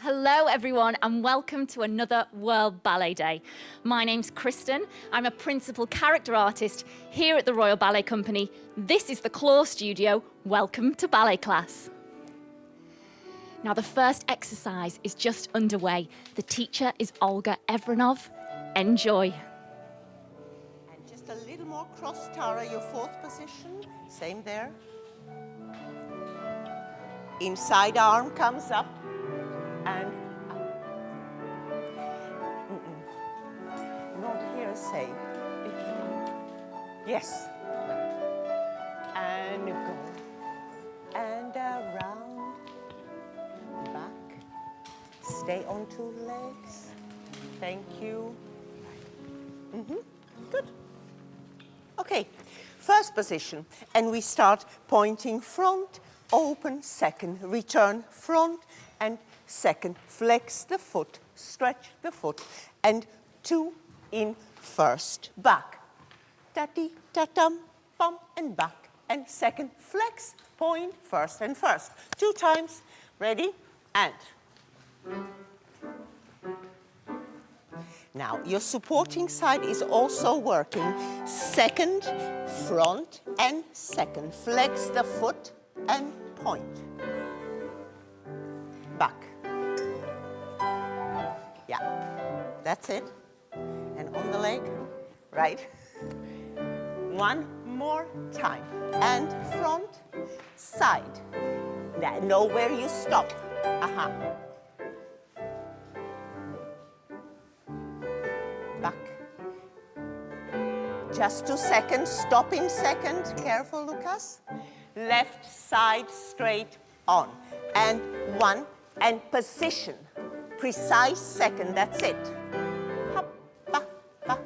Hello everyone and welcome to another World Ballet Day. My name's Kristen. I'm a principal character artist here at the Royal Ballet Company. This is the Claw Studio. Welcome to ballet class. Now the first exercise is just underway. The teacher is Olga Evrenov. Enjoy. And just a little more cross, Tara, your fourth position. Same there. Inside arm comes up. And not here, say. Yes. And go. And around. Back. Stay on two legs. Thank you. Good. Okay. First position. And we start pointing front, open, second, return, front, and second, flex the foot, stretch the foot, and two in first, back. Ta-ti, ta-tum, bum, and back. And second, flex, point, first and first. 2 times, ready, and. Now, your supporting side is also working. Second, front, and second. Flex the foot and point. Back. Yeah, that's it. And on the leg, right. One more time. And front, side. Now, know where you stop. Back. Just 2 seconds, stop in second. Careful, Lucas. Left side straight on. And 1. And position, precise second, that's it. Hop, ba, ba.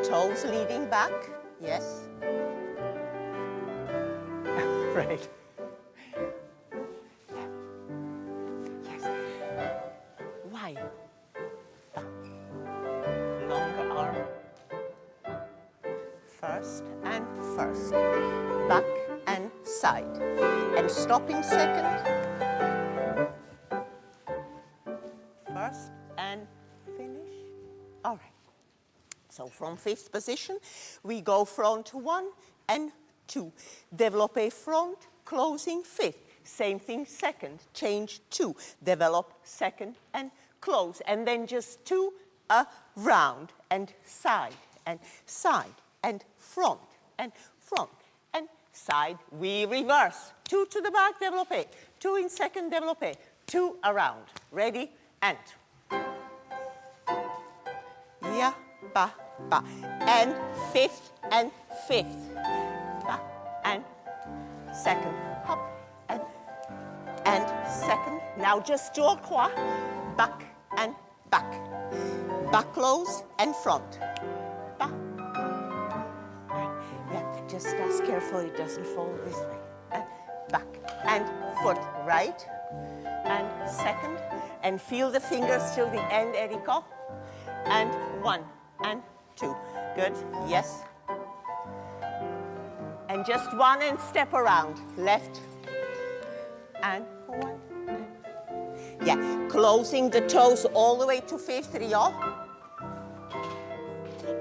Toes leading back, yes. Right. Yes. Why? Ba. Longer arm. First and first. Back and side. And stopping second. First and finish. All right. So from 5th position, we go front 1 and 2. Develop front, closing 5th. Same thing second, change 2. Develop second and close. And then just 2 around and side and front and front. Side, we reverse. 2 to the back, développé. 2 in second, développé. 2 around. Ready? And. Yeah, ba, ba. And 5th and 5th. Ba, and second. Hop, and second. Now just deux croix. Back and back. Back close and front. Just as carefully it doesn't fall this way. And back. And foot right. And second. And feel the fingers till the end, Eriko. And 1 and 2. Good. Yes. And just 1 and step around. Left. And 1. And yeah. Closing the toes all the way to 5th, Rio.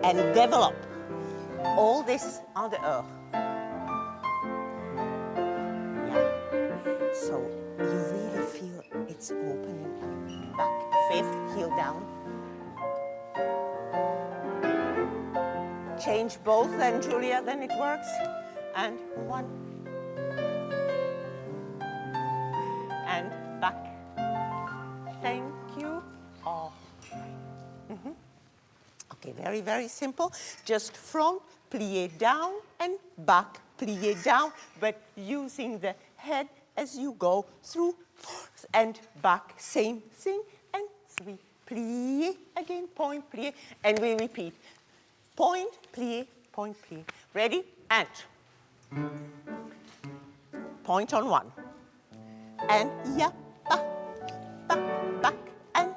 And develop. All this on the earth. Yeah. So you really feel it's opening back. 5th, heel down. Change both then, Julia, then it works. And 1. And back. Thank you. All right. Okay, very, very simple. Just front, plié down, and back, plié down, but using the head as you go through, forth and back, same thing, and 3, plié, again, point, plié, and we repeat. Point, plié, point, plié. Ready? And. Point on 1. And, yeah, back, back, back, and.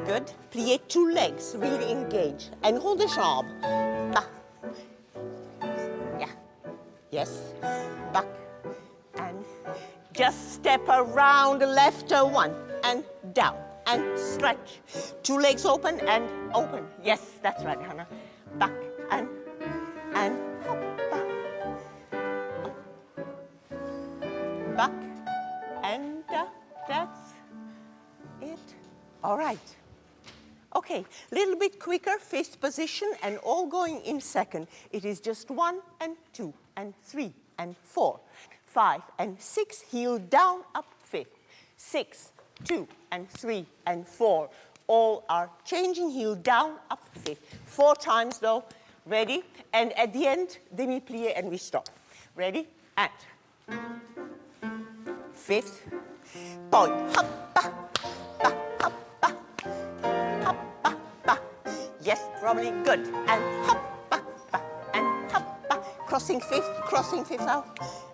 Good. Plié 2 legs, really engage. And hold the jambe. Back. Yeah. Yes. Back. And Just step around the left, 1 and down and stretch. 2 legs open and open. Yes, that's right, Hannah. Back and hop, back. Back and that's it. All right. Okay, a little bit quicker, 5th position, and all going in 2nd. It is just 1 and 2 and 3 and 4, 5 and 6, heel down, up 5th. 6, 2 and 3 and 4. All are changing, heel down, up 5th. 4 times though. Ready? And at the end, demi-plie and we stop. Ready? And 5th point. Hop, ba, ba, hop, ba, hop, ba, ba. Yes, probably good. And hop, ba, ba, and hop, ba. Crossing 5th out.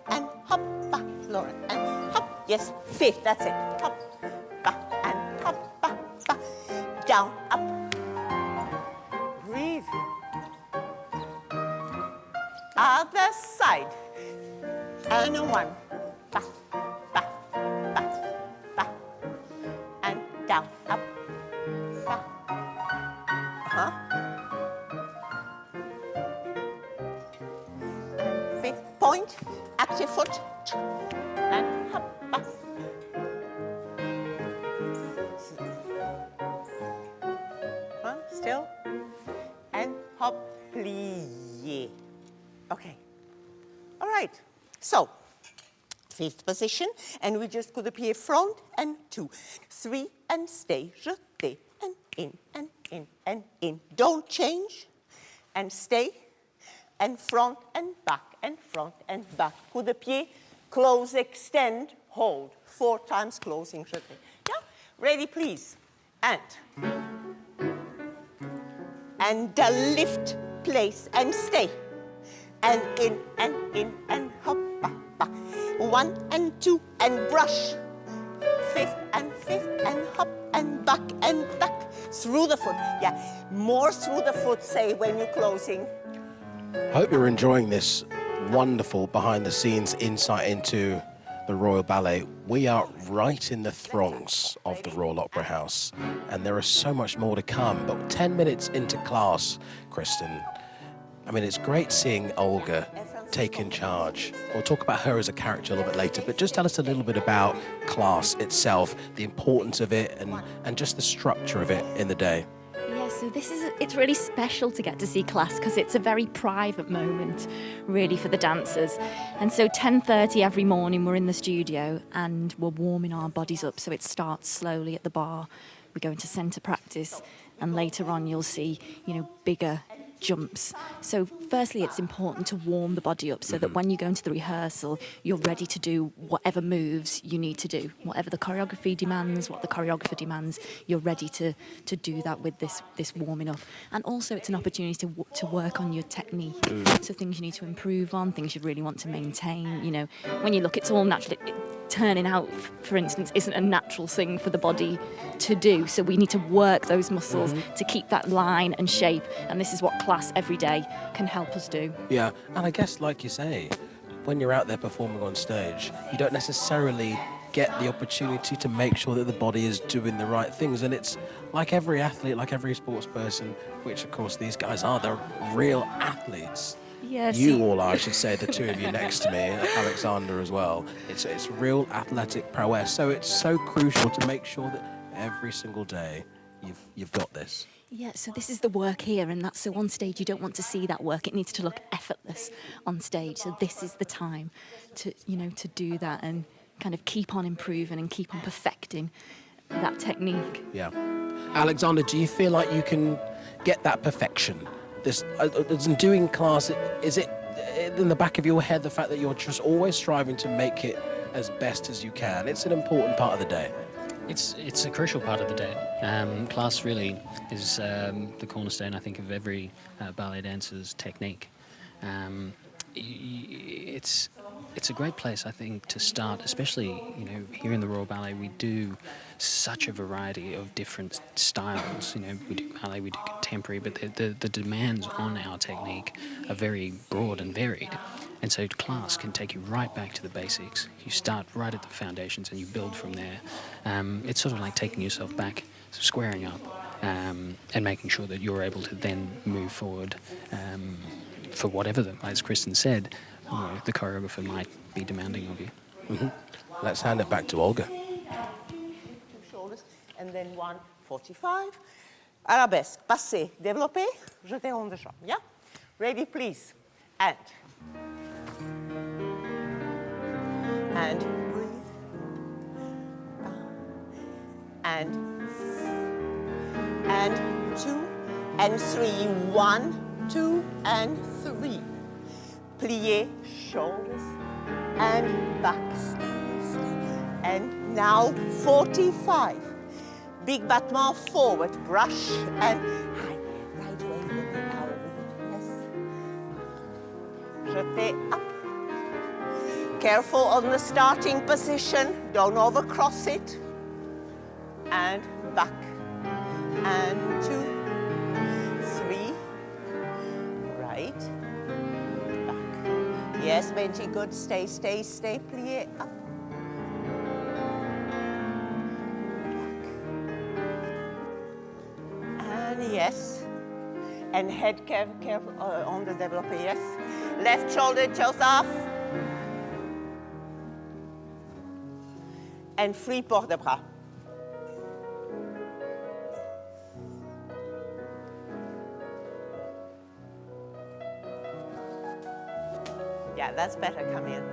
And hop, ba, Laura. And hop, yes, 5th, that's it. Hop, ba, and hop, ba, ba. Down, up. Breathe. Other side. And a 1. Ba, ba, ba, ba. And down, up. Ba. And 5th point. Active foot. And hop, ba. Still. And hop, plie. Okay. All right. So, 5th position, and we just could appear front and 2, 3 and stay, jeté, and in and in and in. Don't change, and stay, and front and back and front and back. Coup de pied, close, extend, hold. 4 times closing, jeté. Yeah? Ready, please. And lift, place, and stay. And in and hop, ba, ba. 1 and 2 and brush. 5th and hop and back through the foot. Yeah, more through the foot, say, when you're closing. Hope you're enjoying this wonderful behind-the-scenes insight into the Royal Ballet. We are right in the throngs of the Royal Opera House, and there is so much more to come. But 10 minutes into class, Kristen, I mean, it's great seeing Olga take in charge. We'll talk about her as a character a little bit later, but just tell us a little bit about class itself, the importance of it, and just the structure of it in the day. Yeah, so it's really special to get to see class because it's a very private moment, really, for the dancers. And so 10:30 every morning we're in the studio and we're warming our bodies up. So it starts slowly at the bar. We go into centre practice, and later on you'll see, bigger jumps. So firstly, it's important to warm the body up so that when you go into the rehearsal, you're ready to do whatever moves you need to do. Whatever the choreography demands, what the choreographer demands, you're ready to do that with this warming up. And also it's an opportunity to work on your technique. So things you need to improve on, things you really want to maintain. When you look, it's all naturally. Turning out, for instance, isn't a natural thing for the body to do. So we need to work those muscles to keep that line and shape. And this is what class every day can help us do. Yeah, and I guess, like you say, when you're out there performing on stage, you don't necessarily get the opportunity to make sure that the body is doing the right things. And it's like every athlete, like every sports person, which of course these guys are, they're real athletes. Yes. You all are, I should say, the two of you next to me, Alexander as well. It's real athletic prowess. So it's so crucial to make sure that every single day you've got this. Yeah, so this is the work here, and that's so on stage you don't want to see that work. It needs to look effortless on stage. So this is the time to do that and kind of keep on improving and keep on perfecting that technique. Yeah. Alexander, do you feel like you can get that perfection? This doing class, is it in the back of your head, the fact that you're just always striving to make it as best as you can? It's an important part of the day. It's a crucial part of the day. Class really is the cornerstone, I think, of every ballet dancer's technique. It's a great place, I think, to start, especially here in the Royal Ballet. We do such a variety of different styles. We do ballet, we do contemporary, but the demands on our technique are very broad and varied. And so class can take you right back to the basics. You start right at the foundations and you build from there. It's sort of like taking yourself back, squaring up, and making sure that you're able to then move forward for whatever, as Kristen said, the choreographer might be demanding of you. Mm-hmm. Let's hand it back to Olga. 2 shoulders, and then 145. Arabesque, passé, développé, jeté rond de jambe. Yeah? Ready, please. And breathe. And 2 and 3. 1, 2 and 3. Plié, shoulders, and back, stay. And now 45. Big battement forward, brush, and high. Right way with the arrow. Yes. Jeté up. Careful on the starting position. Don't overcross it. And back. And 2, 3. Right. Back. Yes, Benji, good. Stay. Plié up. Yes, and head careful on the développé, yes. Left shoulder toes off. And free port de bras. Yeah, that's better, come in.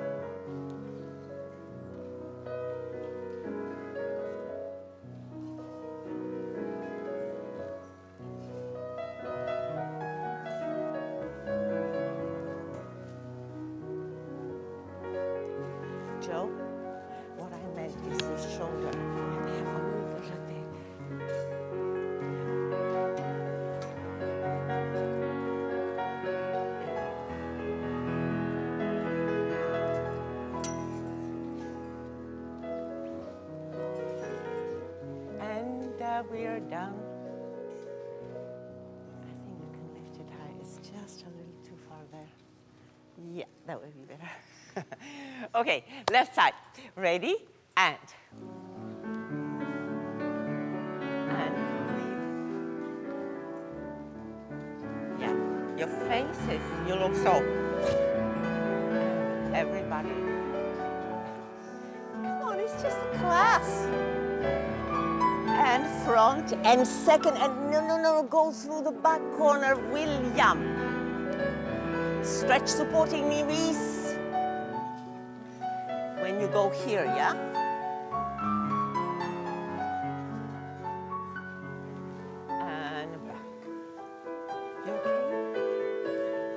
Joe, what I meant is his shoulder. And we are done. I think you can lift it high. It's just a little too far there. Yeah, that would be better. Okay, left side. Ready? And breathe. Yeah, your faces, you look so. Everybody. Come on, it's just a class. And front and second, and no, go through the back corner, William. Stretch supporting knee, Reese. When you go here, yeah? And back. You okay?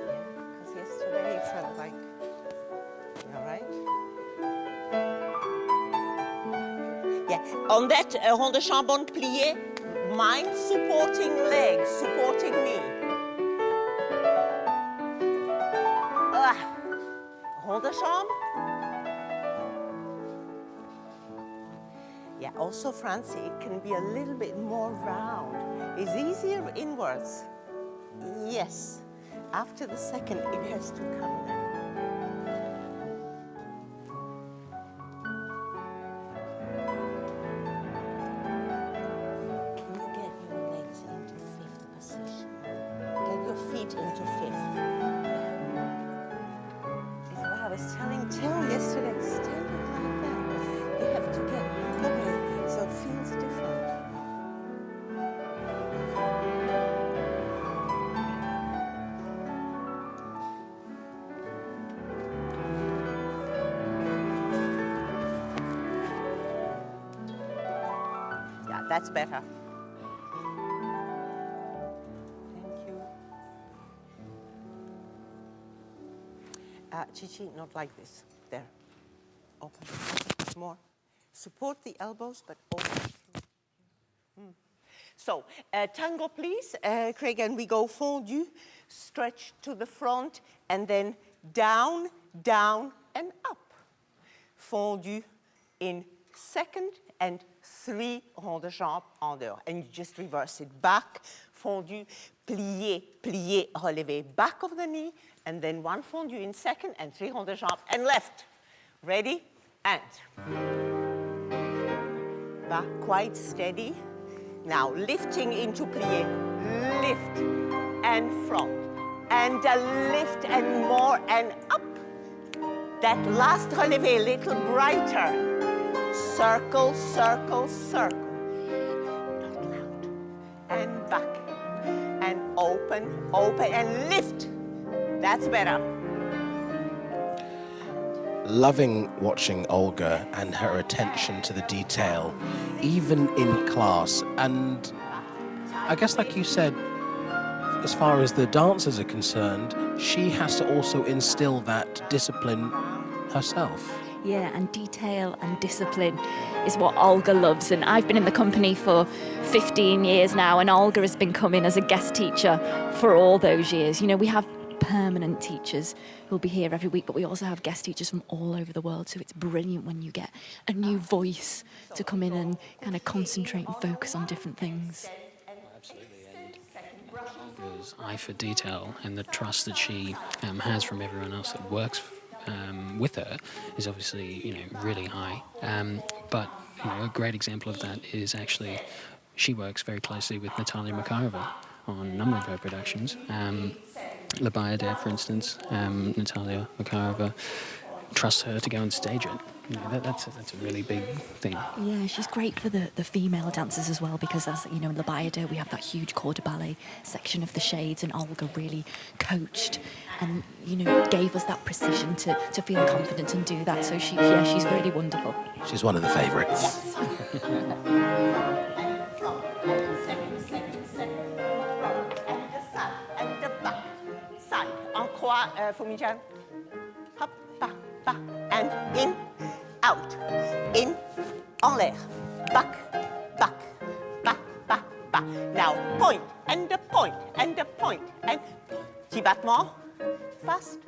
Yeah, because yesterday you felt like, all right? Yeah, on that rond de chambon plié, mind supporting leg, supporting knee. Rond de chambre. Yeah, also, Francie, it can be a little bit more round. It's easier inwards. Yes. After the second, it has to come down. Can you get your legs into fifth position? Get your feet into fifth. It's what I was telling Till yesterday. Stand it like that. You have to get going so it feels different. Yeah, that's better. Thank you. Chichi, not like this. There. Open. More. Support the elbows, but open. So, tango, please. Craig, and we go fondu, stretch to the front, and then down, down, and up. Fondu in second, and 3 ronds de jambe en dehors. And you just reverse it. Back, fondu, plié, plié, relevé. Back of the knee, And then one fondu in second, and 3 rond de jambe, and left. Ready? And. Back, quite steady. Now, lifting into plie. Lift, and front. And a lift, and more, and up. That last relevé, a little brighter. Circle, circle, circle. Not loud. And back. And open, open, and lift. That's better. Loving watching Olga and her attention to the detail, even in class. And I guess, like you said, as far as the dancers are concerned, she has to also instill that discipline herself. Yeah, and detail and discipline is what Olga loves. And I've been in the company for 15 years now, and Olga has been coming as a guest teacher for all those years. You know, we have permanent teachers who'll be here every week, but we also have guest teachers from all over the world. So it's brilliant when you get a new voice to come in and kind of concentrate and focus on different things. Olga's eye for detail and the trust that she has from everyone else that works with her is obviously, you know, really high. But you know, a great example of that is actually she works very closely with Natalia Makarova on a number of her productions. La Ballet, for instance, Natalia Makarova trusts her to go and stage it. You know, that's a really big thing. Yeah, she's great for the female dancers as well, because as you know, in La Ballet we have that huge corps de ballet section of the shades, and Olga really coached and, you know, gave us that precision to feel confident and do that. So she's really wonderful. She's one of the favourites. Yes. Fumijan. Hop, ba, ba, and in, out, in, en l'air, back, back, back, back, back. Now point, and a point, and a point, and petit battement, fast,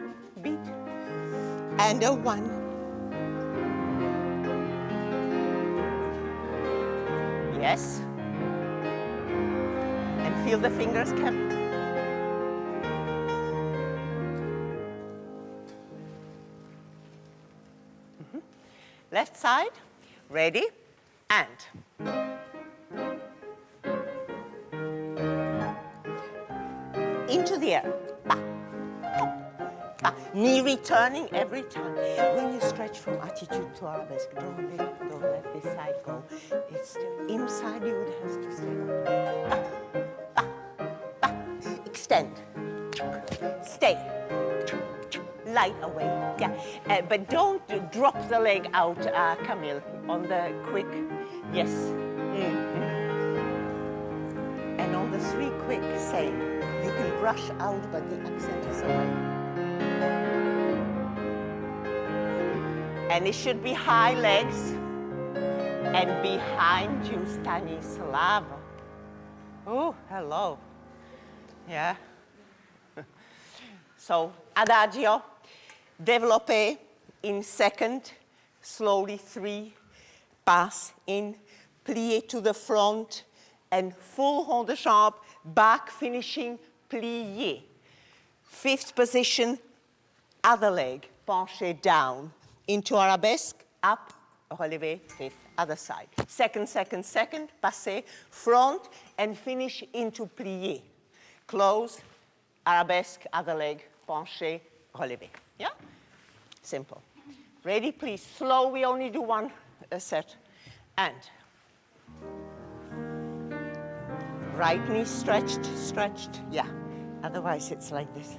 beat, and a 1. Yes. And feel the fingers come. Left side, ready, and. Into the air, ba, hop, ba. Knee returning every time. When you stretch from attitude to arabesque, don't let this side go. It's still inside, you would have to stay. Ba, ba, ba. Extend, stay. Light away, yeah. But don't drop the leg out, Camille, on the quick, yes. Mm-hmm. And on the 3 quick, same. You can brush out, but the accent is away. And it should be high legs, and behind you, Stanislava. Oh, hello. Yeah. So, adagio. Développé in second, slowly 3, pass in, plié to the front, and full rond de jambe, back finishing, plié. 5th position, other leg, penché down, into arabesque, up, relevé, 5th, other side. Second, passé, front, and finish into plié. Close, arabesque, other leg, penché, relevé. Yeah? Simple. Ready, please. Slow, we only do 1 set. And. Right knee stretched, yeah. Otherwise it's like this.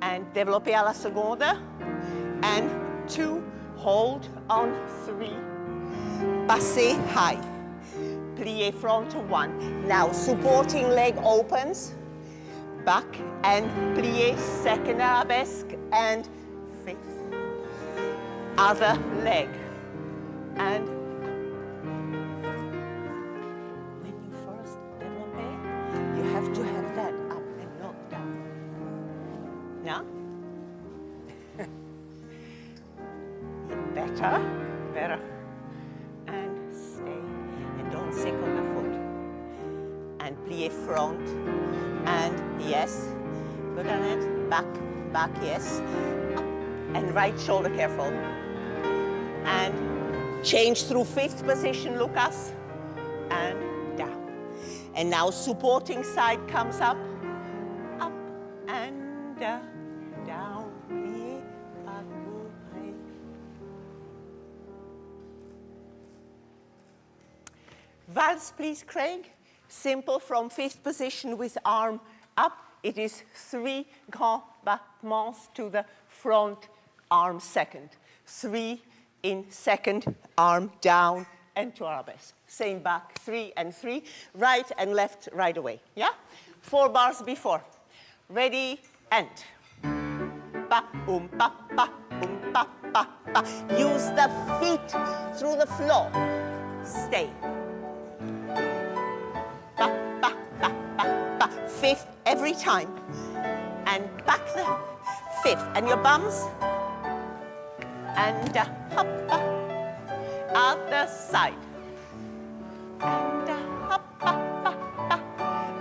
And développé à la seconde. And 2, hold on 3. Passé high. Plié front to 1. Now supporting leg opens. Back and plié, second arabesque, and 5th. Other leg. And when you first développé, you have to have that up and not down. Now? Better. And stay. And don't sickle the foot. And plié front. And yes, good on it, back, and back, yes. Up and right shoulder careful. And change through fifth position, Lucas. And down. And now supporting side comes up and down. Plié, pas bourré. Valse, please, Craig. Simple from fifth position with arm up. It is 3 grands battements to the front, arm second. 3 in second, arm down, and to arabesque. Same back, 3 and 3, right and left right away, yeah? 4 bars before. Ready, and. Ba, ba, ba, ba, ba, ba. Use the feet through the floor. Stay. Ba, ba, ba, ba, ba. Fifth every time. And back the fifth. And your bums. And hop, other side. And hop,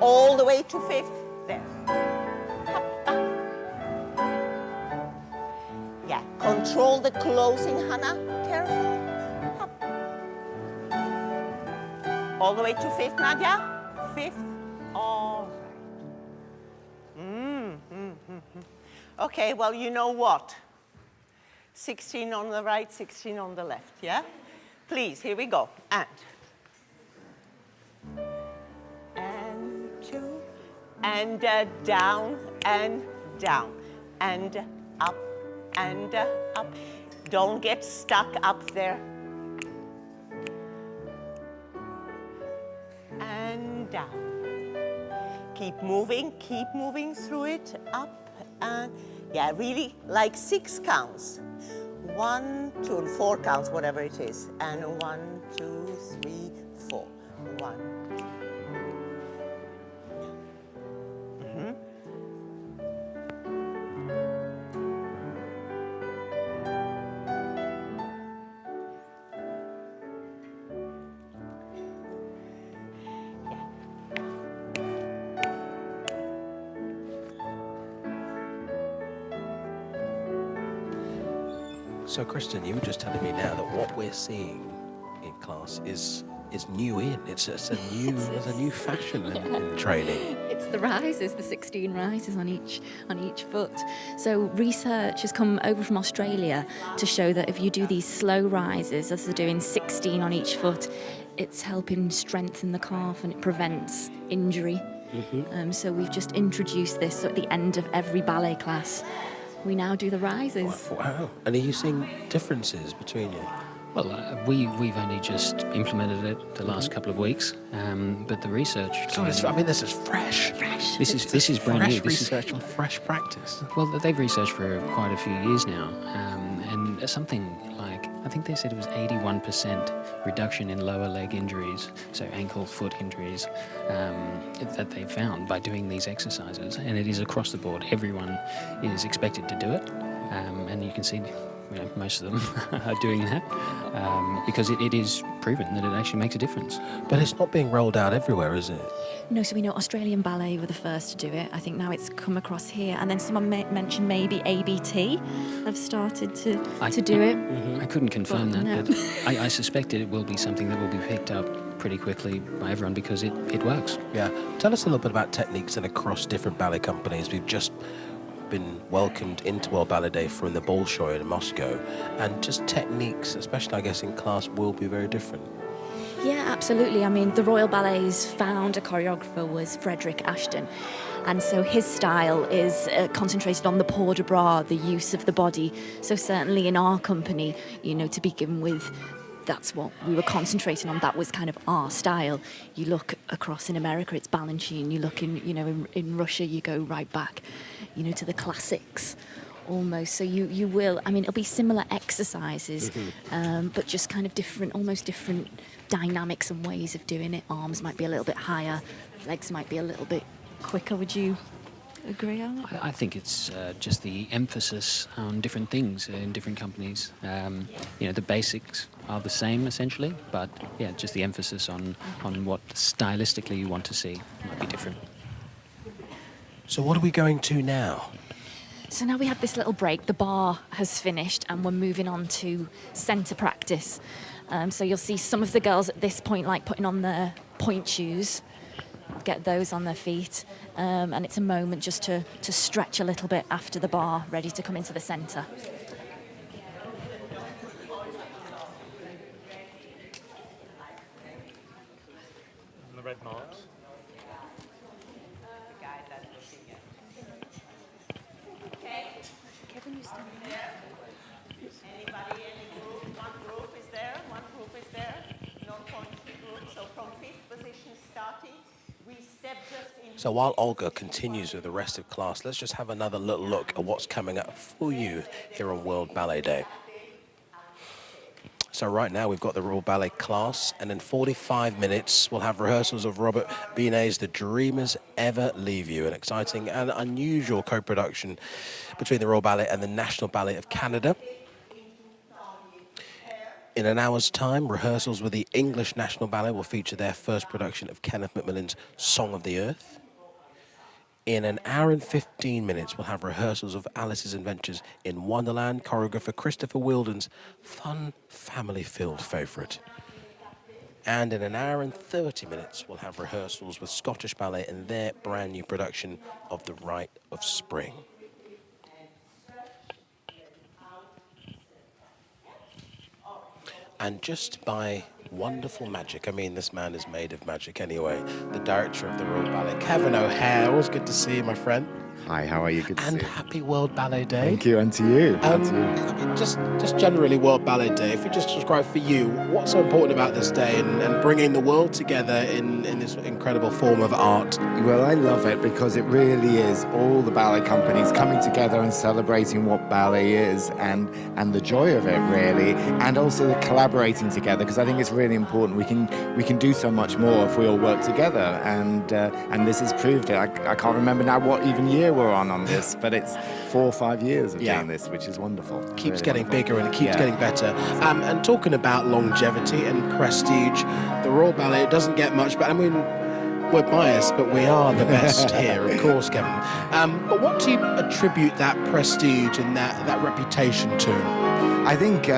all the way to fifth. There. Yeah, control the closing, Hannah. Careful. Hop. All the way to fifth, Nadia. Fifth. All right. Okay, well, you know what? 16 on the right, 16 on the left, yeah? Please, here we go. And 2, and down, and down, and up, and up. Don't get stuck up there. And down. Keep moving through it, up, and yeah, really like 6 counts. 1, 2, and 4 counts, whatever it is. And 1, 2, 3, 4. 1. So, Kristen, you were just telling me now that what we're seeing in class is new in. It's a new fashion in training. It's the rises, the 16 rises on each foot. So research has come over from Australia to show that if you do these slow rises, as they're doing 16 on each foot, it's helping strengthen the calf and it prevents injury. So we've just introduced this at the end of every ballet class. We now do the rises. Wow. And are you seeing differences between you? Well, we've only just implemented it the last couple of weeks, but the research. So this is fresh. This is brand new. Fresh research and fresh practice. Well, they've researched for quite a few years now, and something like, I think they said it was 81% reduction in lower leg injuries, so ankle, foot injuries, that they found by doing these exercises. And it is across the board. Everyone is expected to do it, and you can see, most of them are doing that, because it is proven that it actually makes a difference. But it's not being rolled out everywhere, is it? No, so we know Australian Ballet were the first to do it. I think now it's come across here. And then someone mentioned maybe ABT have started to do it. I couldn't confirm But that, no. but I suspect it will be something that will be picked up pretty quickly by everyone because it works. Yeah. Tell us a little bit about techniques and across different ballet companies. We've just been welcomed into World Ballet Day from the Bolshoi in Moscow, and just techniques, especially I guess in class, will be very different. Yeah, absolutely. I mean, the Royal Ballet's founder choreographer was Frederick Ashton. And so his style is concentrated on the port de bras, the use of the body. So certainly in our company, to begin with, that's what we were concentrating on. That was kind of our style. You look across in America, it's Balanchine. You look in Russia, you go right back, to the classics almost. So you will, it'll be similar exercises, but just kind of almost different dynamics and ways of doing it. Arms might be a little bit higher, legs might be a little bit quicker. Would you agree on it? I think it's just the emphasis on different things in different companies. The basics are the same essentially, but just the emphasis on what stylistically you want to see might be different. So what are we going to now? So now we have this little break. The bar has finished and we're moving on to centre practice. So you'll see some of the girls at this point like putting on their point shoes, get those on their feet. And it's a moment just to stretch a little bit after the bar, ready to come into the centre. The red marks. Anybody, any group? One group is there, one group is there. Non-pointy group. So from fifth position starting, we step just in. So while Olga continues with the rest of class, let's just have another little look at what's coming up for you here on World Ballet Day. So right now we've got the Royal Ballet class, and in 45 minutes we'll have rehearsals of Robert Binet's The Dreamers Ever Leave You, an exciting and unusual co-production between the Royal Ballet and the National Ballet of Canada. In an hour's time, rehearsals with the English National Ballet will feature their first production of Kenneth Macmillan's Song of the Earth. In an hour and 15 minutes, we'll have rehearsals of Alice's Adventures in Wonderland, choreographer Christopher Wheeldon's fun, family-filled favourite. And in an hour and 30 minutes, we'll have rehearsals with Scottish Ballet and their brand new production of The Rite of Spring. And just by wonderful magic, I mean, this man is made of magic anyway, the director of the Royal Ballet, Kevin O'Hare. Always good to see you, my friend. Hi, how are you? Good to see And you. happy World Ballet Day. Thank you, and to you. And to you. I mean, just generally World Ballet Day, if you just describe for you, what's so important about this day and bringing the world together in this incredible form of art? Well, I love it because it really is all the ballet companies coming together and celebrating what ballet is and the joy of it, really, and also the collaborating together, because I think it's really important. We can do so much more if we all work together, and this has proved it. I can't remember now what even year we're on this, but it's 4 or 5 years of doing this, which is wonderful. Keeps really getting wonderful. bigger and it keeps Yeah. getting better. And talking about longevity and prestige, the Royal Ballet, it doesn't get much better. I mean, we're biased, but we are the best here, of course, Kevin. But what do you attribute that prestige and that reputation to? I think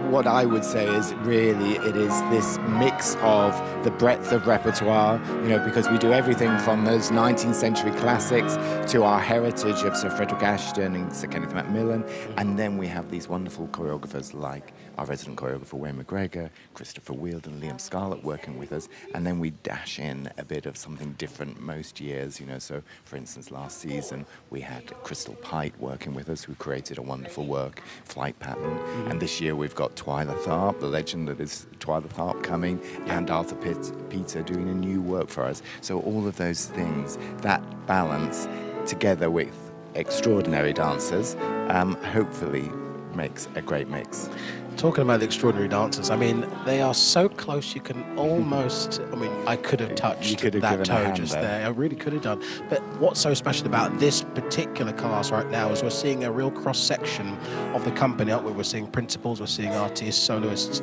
what I would say is really it is this mix of the breadth of repertoire, because we do everything from those 19th century classics to our heritage of Sir Frederick Ashton and Sir Kenneth Macmillan, and then we have these wonderful choreographers like our resident choreographer Wayne McGregor, Christopher Wheeldon, Liam Scarlett working with us, and then we dash in a bit of something different most years, so for instance last season we had Crystal Pite working with us, who created a wonderful work, Flight Pattern, and this year we've got Twyla Tharp, the legend that is Twyla Tharp coming, and Arthur Peter doing a new work for us. So all of those things, that balance together with extraordinary dancers, hopefully makes a great mix. Talking about the extraordinary dancers, I mean, they are so close you can almost, I could have touched You could have that given a toe hand just there. there. I really could have done. But what's so special about this particular class right now is we're seeing a real cross-section of the company, aren't we? We're seeing principals, we're seeing artists, soloists,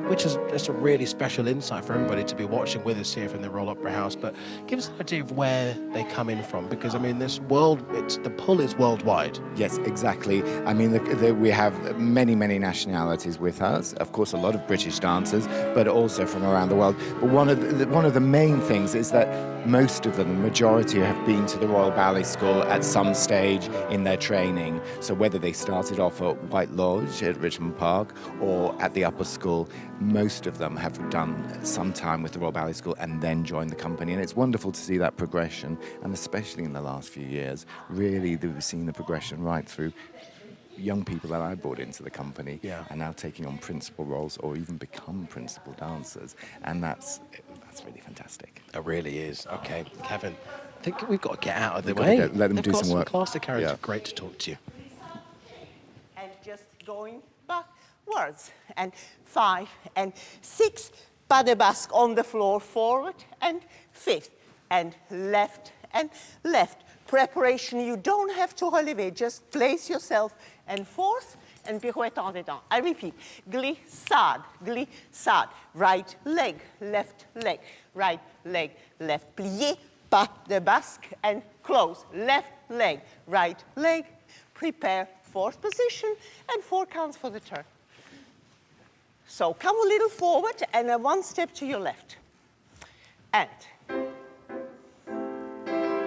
which is just a really special insight for everybody to be watching with us here from the Royal Opera House. But give us an idea of where they come in from, because, this world, the pull is worldwide. Yes, exactly. We have many nationalities with us. Of course, a lot of British dancers, but also from around the world. But one of the main things is that most of them, the majority, have been to the Royal Ballet School at some stage in their training. So whether they started off at White Lodge at Richmond Park or at the upper school, most of them have done some time with the Royal Ballet School and then joined the company. And it's wonderful to see that progression, and especially in the last few years, really we've seen the progression right through young people that I brought into the company are now taking on principal roles or even become principal dancers, and that's really fantastic. It really is. Okay, Kevin, I think we've got to get out of the We've got way. to let them They've do got some work. Class to carry. Yeah. Great to talk to you. And just going backwards. And 5 and 6, pas de basque on the floor, forward and 5th, and left and left. Preparation, you don't have to relever, just place yourself and 4th and pirouette en dedans. I repeat, glissade, glissade, right leg, left leg, right leg, left plié, pas de basque and close, left leg, right leg, prepare fourth position, and 4 counts for the turn. So come a little forward and one step to your left.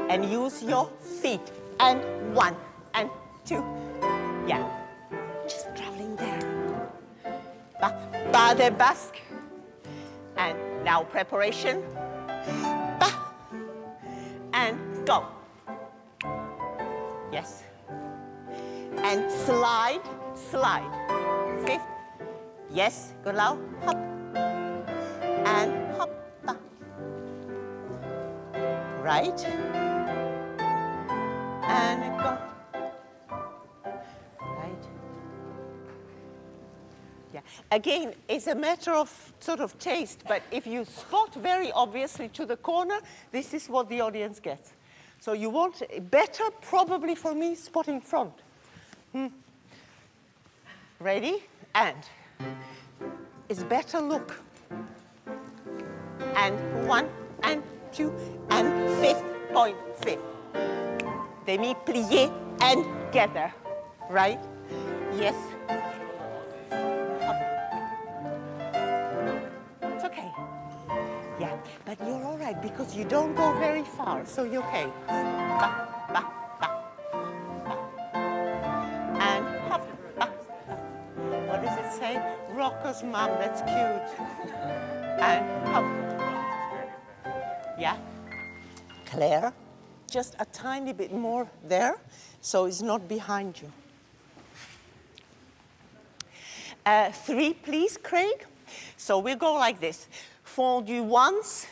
And use your feet. And 1 and 2. Yeah. Just traveling there. Pas de basque. And now preparation. Ba. And go. Yes. And slide, slide. 5th. Yes, go loud. Hop. And hop. Ba. Right. And go. Right. Yeah. Again, it's a matter of sort of taste, but if you spot very obviously to the corner, this is what the audience gets. So you want better, probably for me, spotting front. Ready? And it's better look. And 1 and 2 and 5th point, 5th. Demi plié and gather, right? Yes. Up. It's okay. Yeah, but you're all right because you don't go very far, so you're okay. Ba, ba, ba, ba. And hop, ba, ba. What does it say? Rocker's mom, that's cute. And hop. Yeah. Claire. Just a tiny bit more there, so it's not behind you. 3, please, Craig. So we go like this. Fondu once,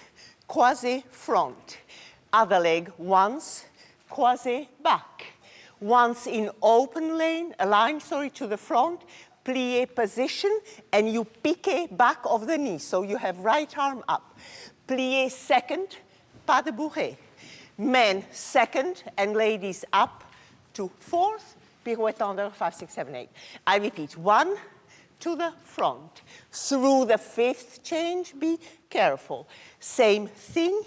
croisé front. Other leg once, croisé back. Once in open line to the front, plié position, and you piqué back of the knee. So you have right arm up. Plié second, pas de bourrée. Men second and ladies up to 4th, pirouette under 5, 6, 7, 8. I repeat, 1 to the front. Through the 5th change, be careful. Same thing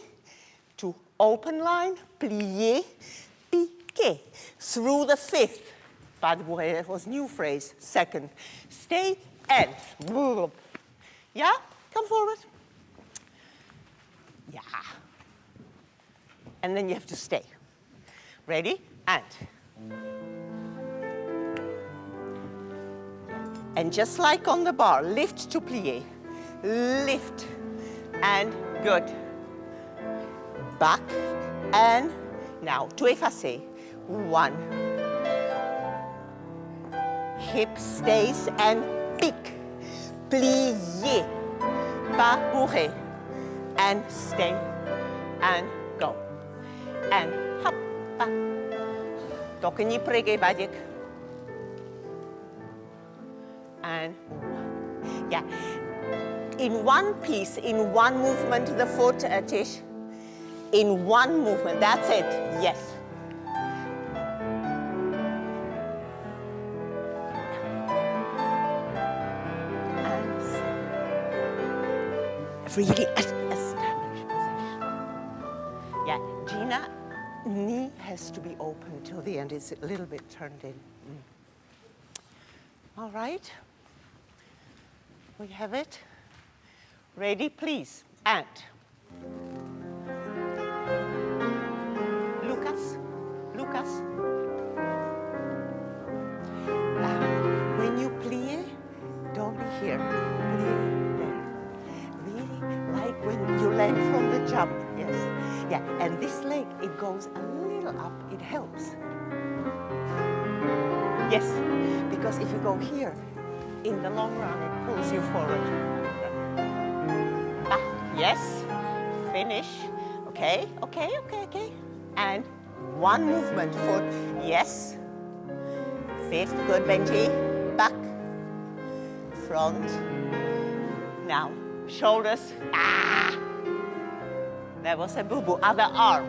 to open line, plié, piqué. Through the 5th, pas de bourrée, that was new phrase, second. Stay and, yeah, come forward. Yeah. And then you have to stay. Ready? And just like on the bar, lift to plié. Lift. And good. Back. And now, to effacer. 1. Hip stays and pique. Plié. Pas bourré. And stay. And go. And hop, back. Token je prege badik. And yeah. In one piece, in one movement, the foot, Tish. In one movement, that's it, yes. And really establish position. Yeah, Gina, knee has to be open till the end. It's a little bit turned in. All right. We have it. Ready, please. And Lucas. When you plie, don't be here. Plie there. Really, like when you land from the jump. Yes. Yeah. And this leg, it goes a little up. It helps. Yes. Because if you go here, in the long run, it pulls you forward. Yes. Finish. Okay. And one movement for yes. 5th, good, Benji. Back. Front. Now, shoulders. That was a boo-boo. Other arm.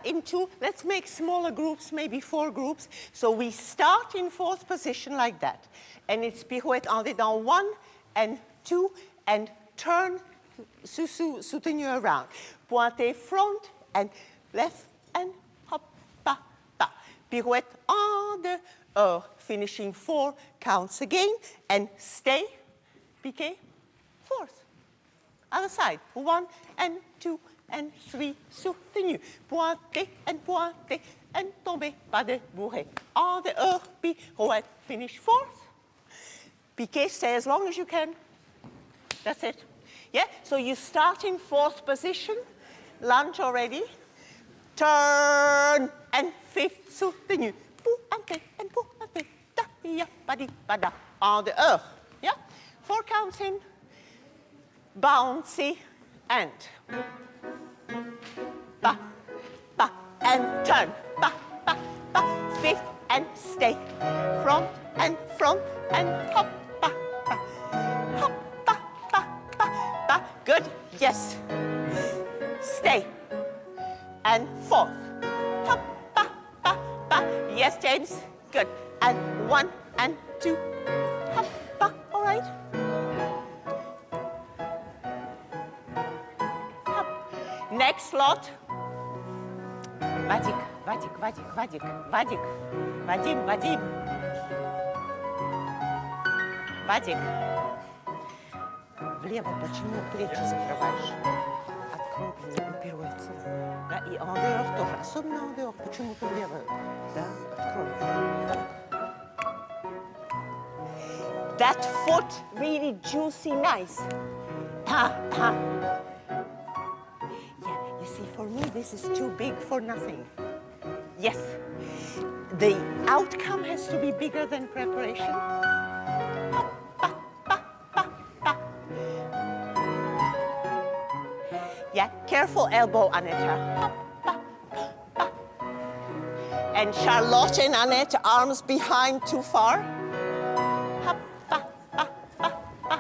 into, let's make smaller groups, maybe 4 groups. So we start in 4th position like that. And it's pirouette en dedans 1 and 2 and turn soutenu around. Pointé front and left and hop, pas, pas. Pirouette en dehors, finishing 4 counts again and stay, piqué, 4th. Other side, 1 and 2 and 3, soutenu. Pointé and tombé, pas de bourrée. En dehors, pirouette, finish 4th. Piqué, stay as long as you can. That's it. Yeah, so you start in 4th position, lunge already, turn, and 5th, soutenu. Pointé and pointé, da, ya, ba, di, ba, da. En dehors. Yeah, 4 counts in. Bouncy and ba, ba, and turn, ba, ba, ba, 5th and stay, front and hop, ba, ba, hop, ba, ba, ba, ba, good, yes, stay, and 4th, hop, ba, ba, ba, yes, James, good, and 1 and 2, hop, ba, all right. Next lot. Vadik, Vadik, Vadik, Vadik, Vadik, Vadim, Vadim. Vadik. Влево, почему плечи закрываешь? Открой пируется. Да, и en dehors тоже. Особенно en dehors. Почему ты влево? Да, открой. That foot really juicy, nice. Ha, ha. For me, this is too big for nothing. Yes, the outcome has to be bigger than preparation. Hop, ba, ba, ba, ba. Yeah, careful elbow, Annette. Hop, ba, ba, ba. And Charlotte and Annette, arms behind too far. Hop, ba, ba, ba, ba.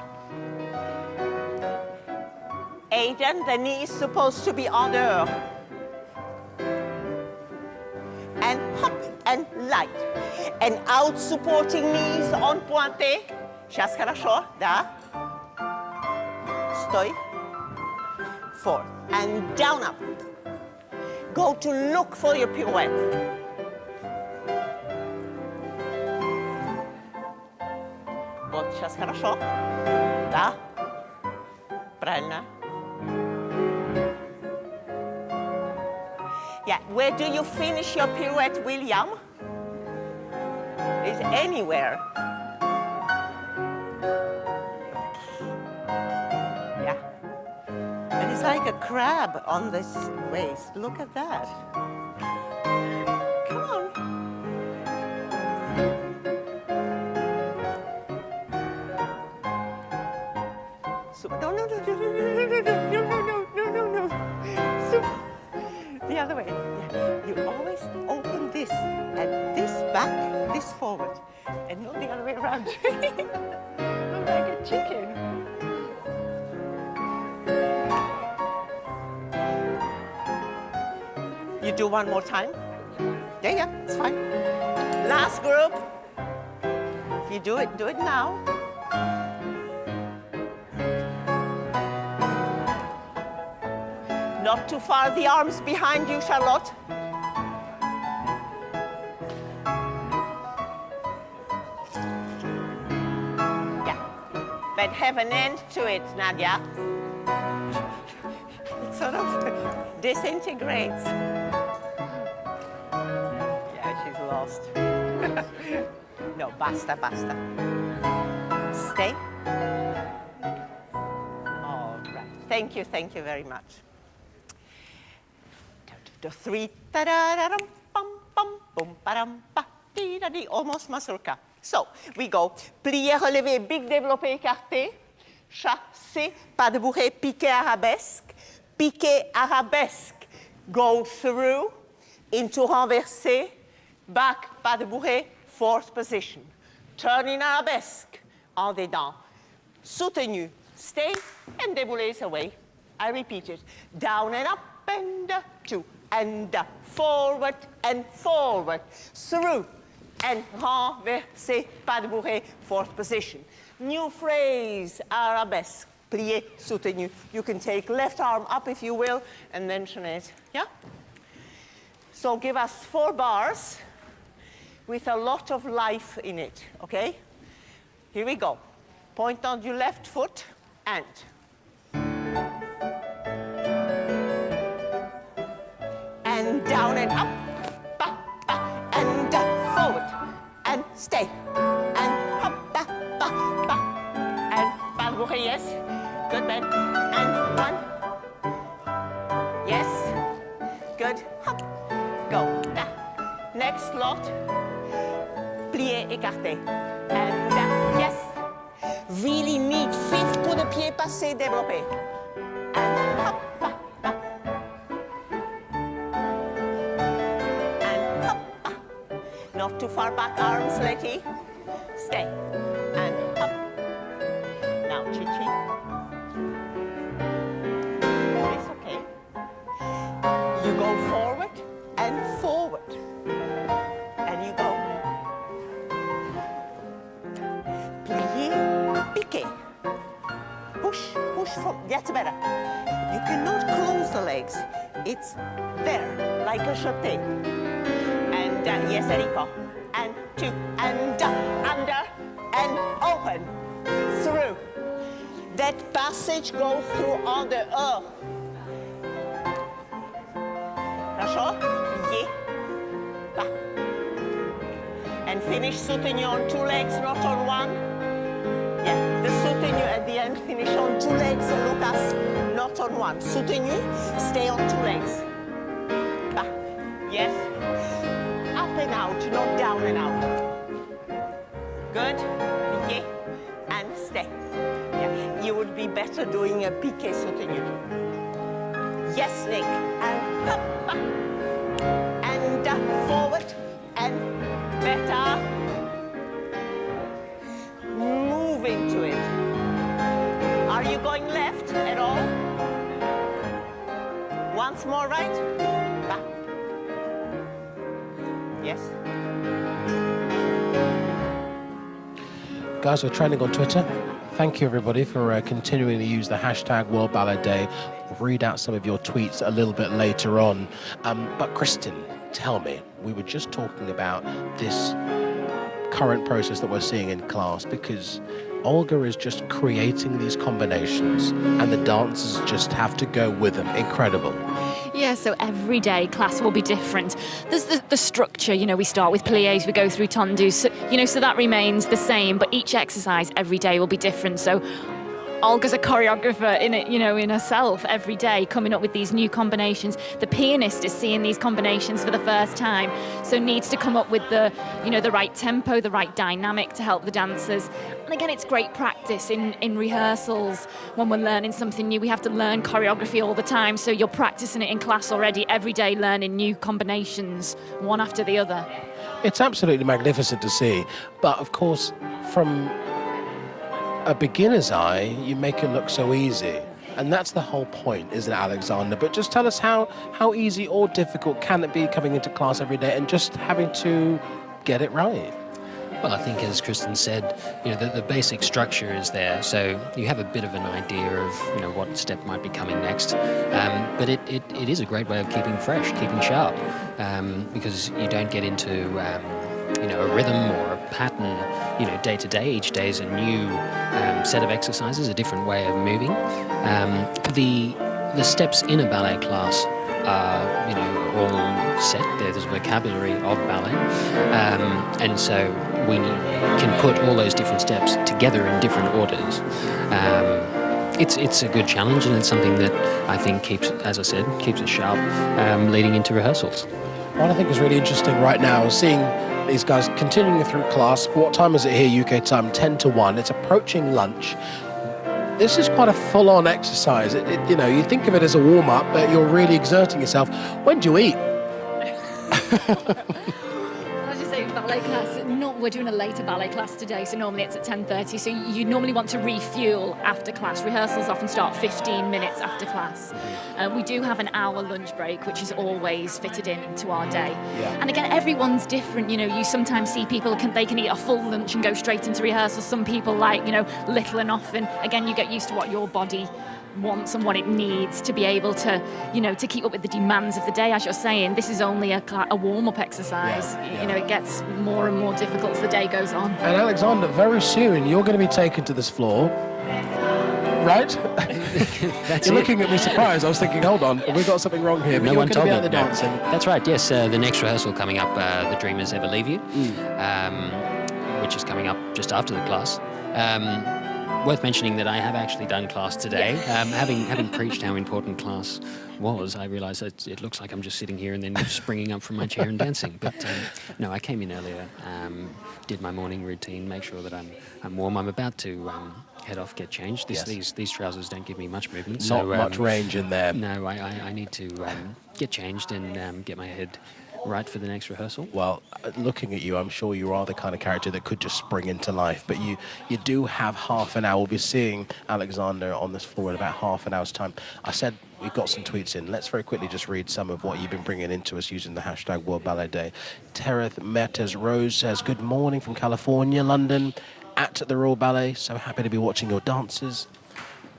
Aiden, the knee is supposed to be en dehors. And hop and light. And out supporting knees on pointé. Сейчас хорошо, да. Stój. 4. And down up. Go to look for your pirouette. Вот сейчас хорошо. Да. Правильно. Yeah, where do you finish your pirouette, William? Is anywhere. Yeah. And it's like a crab on this waist. Look at that. Come on. So, no. The other way. Yeah. You always open this and this back, this forward, and not the other way around. I'm like a chicken. You do one more time? Yeah, it's fine. Last group. If you do it now. Not too far, the arms behind you, Charlotte. Yeah, but have an end to it, Nadia. It sort of disintegrates. Yeah, she's lost. No, basta. Stay. All right, thank you very much. The 3, ta-da-da-dum, pum, pum, boom, pa-dum, pa, dee-da-dee, almost mazurka. So, we go plié, relevé, big développé, écarté, chassé, pas de bourrée, piqué, arabesque, go through, into renversé, back, pas de bourrée, 4th position. Turn in arabesque, en dedans, soutenu, stay, and déboulez away. I repeat it, down and up, and 2, and forward and forward, through, and renverser, pas de bourrée, fourth position. New phrase, arabesque, plié, soutenu. You can take left arm up if you will, and then chaînette, yeah? So give us 4 bars with a lot of life in it, okay? Here we go. Point on your left foot, and. And down and up, ba, ba, and forward, and stay, and up, ba, ba, ba, and pas de bourrée, yes. Good, man. And 1. Yes. Good. Hop. Go. Da. Next lot. Plié, écarté. And yes. Really neat. 5 coups de pied passé, développé. And hop, ba, ba. And hop, ba. Not too far back, arms, Letty. Stay. And hop. Now, chi-chi. It's okay. You go forward and forward. And you go. Plié, piqué. Push, push from. That's better. You cannot close the legs. It's there, like a jeté. And yes, Enrico. And 2, and under, and open. Through. That passage goes through on the D'accord? Yeah. Ba. And finish soutenu on 2 legs, not on 1. Yeah, the soutenu at the end, finish on 2 legs, Lucas, not on 1. Soutenu, stay on 2 legs. Ba. Yes. Up and out, not down and out. Good. Yeah. And stay. Yeah. You would be better doing a piqué soutenu. Yes, Nick. And up. And forward. And better. Move into it. Are you going left at all? Once more right. Back. Yes. Guys, we're trending on Twitter. Thank you, everybody, for continuing to use the hashtag World Ballet Day. We'll read out some of your tweets a little bit later on. But Kristen, tell me, we were just talking about this current process that we're seeing in class, because Olga is just creating these combinations and the dancers just have to go with them. Incredible. Yeah, so every day class will be different. There's the structure, we start with pliés, we go through tendus, so that remains the same, but each exercise every day will be different. So Olga's a choreographer in it, in herself every day, coming up with these new combinations. The pianist is seeing these combinations for the first time, so needs to come up with the right tempo, the right dynamic to help the dancers. And again, it's great practice in rehearsals. When we're learning something new, we have to learn choreography all the time, so you're practicing it in class already, every day learning new combinations, one after the other. It's absolutely magnificent to see, but of course, from a beginner's eye, you make it look so easy. And that's the whole point, isn't it, Alexander? But just tell us how easy or difficult can it be coming into class every day and just having to get it right? Well, I think, as Kristen said, the basic structure is there, so you have a bit of an idea of what step might be coming next. But it is a great way of keeping fresh, keeping sharp, because you don't get into a rhythm or a pattern, day to day. Each day is a new set of exercises, a different way of moving. The steps in a ballet class are, all set. There's a vocabulary of ballet, and so we can put all those different steps together in different orders. It's a good challenge, and it's something that I think keeps it sharp, leading into rehearsals. What I think is really interesting right now is seeing these guys continuing through class. What time is it here, UK time? 10 to 1. It's approaching lunch. This is quite a full-on exercise. You think of it as a warm-up, but you're really exerting yourself. When do you eat? I was just saying, ballet class, not We're doing a later ballet class today, so normally it's at 10:30. So you normally want to refuel after class. Rehearsals often start 15 minutes after class. We do have an hour lunch break, which is always fitted into our day. Yeah. And again, everyone's different. You know, you sometimes see people they can eat a full lunch and go straight into rehearsals. Some people like, you know, little and often. Again, you get used to what your body wants and what it needs to be able to, you know, to keep up with the demands of the day. As you're saying, this is only a warm-up exercise. Yeah. You know, it gets more and more difficult as the day goes on. And Alexander, very soon you're going to be taken to this floor, right? You're looking at me surprised. I was thinking, hold on, have we got something wrong here? But No you're one going to told be me. out the dancing. That's right, yes. The next rehearsal coming up, The Dreamers Ever Leave You, which is coming up just after the class. Worth mentioning that I have actually done class today. Having preached how important class was, I realised that it looks like I'm just sitting here and then springing up from my chair and dancing. But no, I came in earlier, did my morning routine, make sure that I'm warm. I'm about to head off, get changed. These trousers don't give me much movement. Not much range in there. No, I need to get changed and get my head right for the next rehearsal. Well, looking at you, I'm sure you are the kind of character that could just spring into life, but you do have half an hour. We'll be seeing Alexander on this floor in about half an hour's time. I said we've got some tweets in. Let's very quickly just read some of what you've been bringing into us using the hashtag World Ballet Day. Tereth Metas Rose says, good morning from California, London, at the Royal Ballet. So happy to be watching your dances.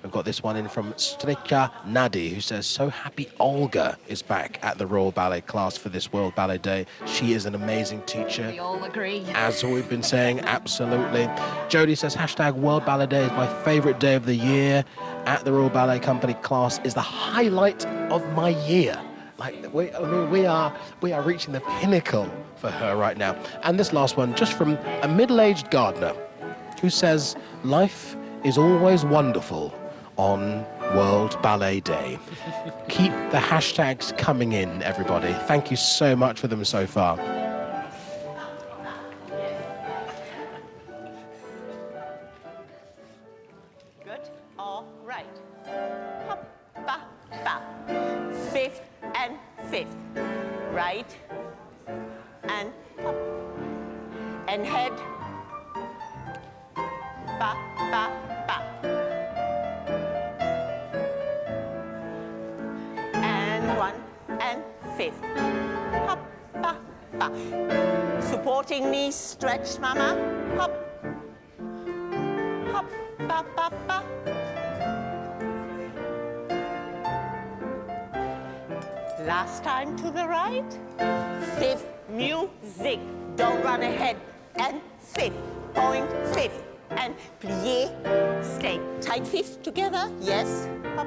I've got this one in from Stricha Nadi, who says, so happy Olga is back at the Royal Ballet class for this World Ballet Day. She is an amazing teacher. We all agree. As we've been saying, absolutely. Jodie says, hashtag World Ballet Day is my favourite day of the year. At the Royal Ballet Company class is the highlight of my year. Like, we are reaching the pinnacle for her right now. And this last one, just from a middle-aged gardener, who says, life is always wonderful on World Ballet Day. Keep the hashtags coming in, everybody. Thank you so much for them so far. Good. All right. Hop, ba, ba. Fifth and fifth. Right. And hop. And head. Ba, ba, ba. And one and fifth. Hop, ba, ba. Supporting knees stretch, mama. Hop. Hop, ba, ba, ba. Last time to the right. Fifth, music. Don't run ahead. And fifth, point fifth. And plie, stay. Tight fifth together, yes. Hop.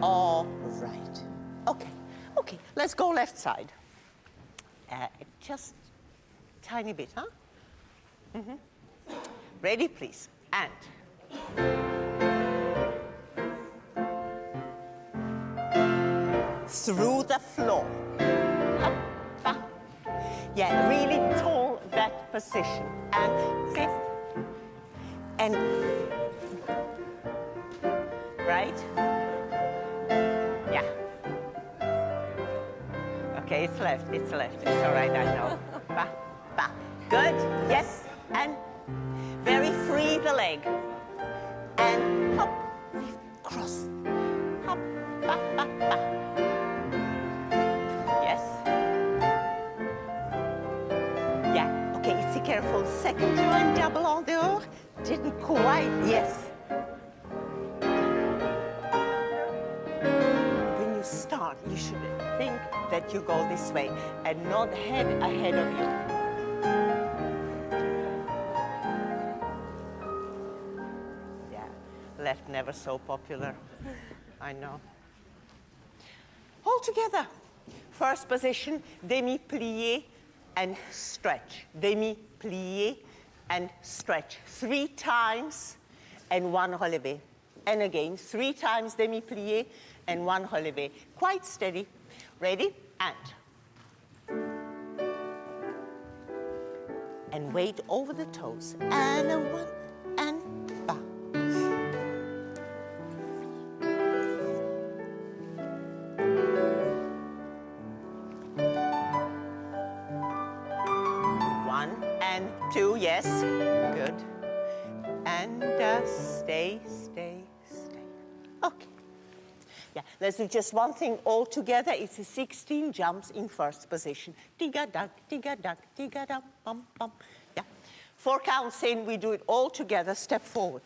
All right. Okay, let's go left side. Just tiny bit, huh? Ready, please. And. Through the floor. Up, ba. Yeah, really tall that position. And fifth. And. Right? Yeah. Okay, it's left. It's all right, I know. Ba, ba. Good, yes. And very free the leg. And hop, fifth, cross. Hop, ba, ba, ba. Yes. Yeah, okay, see, careful. Second joint, double en dehors. Didn't quite, yes. When you start, you should think that you go this way and not head ahead of you. Yeah, left never so popular. I know. Hold together. First position, demi-plié and stretch. Demi-plié and stretch. 3 times and 1 relevé. And again, 3 times demi-plié and 1 relevé. Quite steady. Ready? And weight over the toes. And a 1 and ba. 1 and 2, yes, good. And stay. Okay. Yeah, let's do just one thing all together. It's a 16 jumps in first position. Tiga-dug, tiga-dug, tiga-dum, bum, bum. Yeah. 4 counts in, we do it all together, step forward.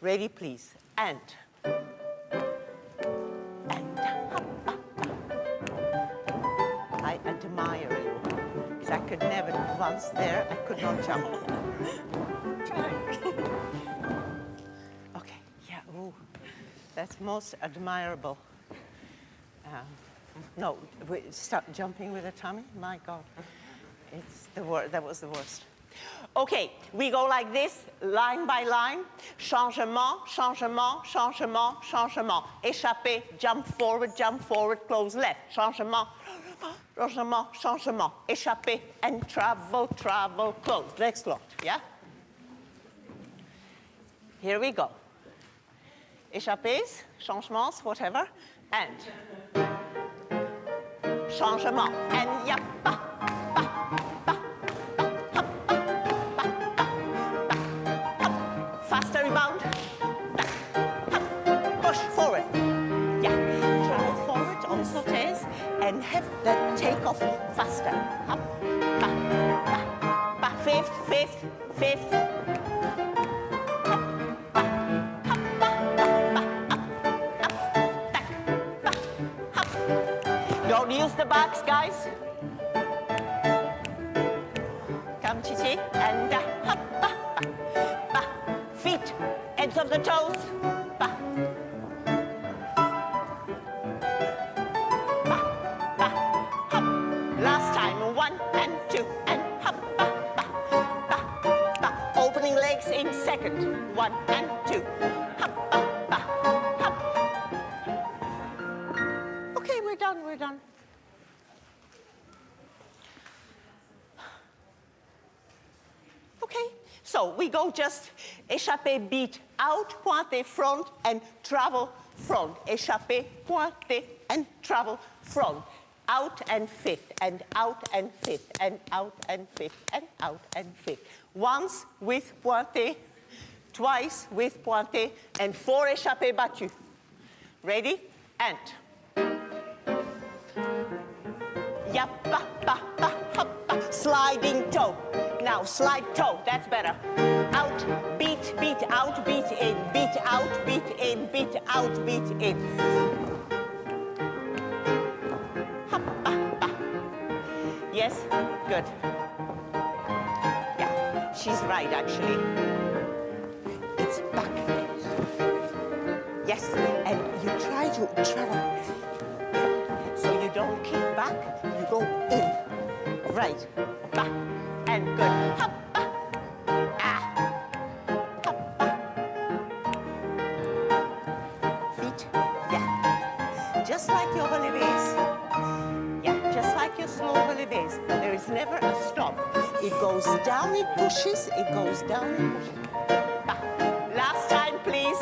Ready, please. And. I admire you, because I could never, once there, I could not jump. Okay, yeah, ooh, that's most admirable. No, stop jumping with a tummy, my God. It's the worst, that was the worst. Okay, we go like this, line by line. Changement, changement, changement, changement. Échappé, jump forward, close left. Changement, changement, changement. Échappé, and travel, close. Next lot, yeah? Here we go. Échappés, changements, whatever. And changement, and yap, ba, ba, ba. Faster rebound. Push forward. Yeah. Travel forward on sautés and have the takeoff faster. Up. Ba, ba, ba. Fifth. Up, ba, up, ba, up, back, ba, up. Don't use the backs, guys. Come, Chichi, and up, ba. Feet, ends of the toes. Ba. Ba, ba, hop. Last time, 1 and 2 and hop, ba, ba, ba, ba. Opening legs in second, 1 and 2. Hop, ba, ba, hop. Okay, we're done. Okay, so we go just échappé, beat, out, pointé, front, and travel, front. Échappé, pointé, and travel, front. Out and fifth, and out and fifth, and out and fifth, and out and fifth. Once with pointé, twice with pointé, and 4 échappés battus. Ready? And. Yap, ba, ba, ba, hop, ba. Sliding toe. Now slide toe, that's better. Out, beat, out, beat in, beat out, beat in, beat out, beat in. Hop, ba, ba. Yes, good. Yeah, she's right actually. It's back. Yes, and you try to travel. So you don't kick back, you go in. Right, back. And good. Hop, ba. Ah. Hop, ba. Feet. Yeah. Just like your relevés. Yeah, just like your slow relevés. There is never a stop. It goes down, it pushes, it goes down, it pushes. Ba. Last time, please.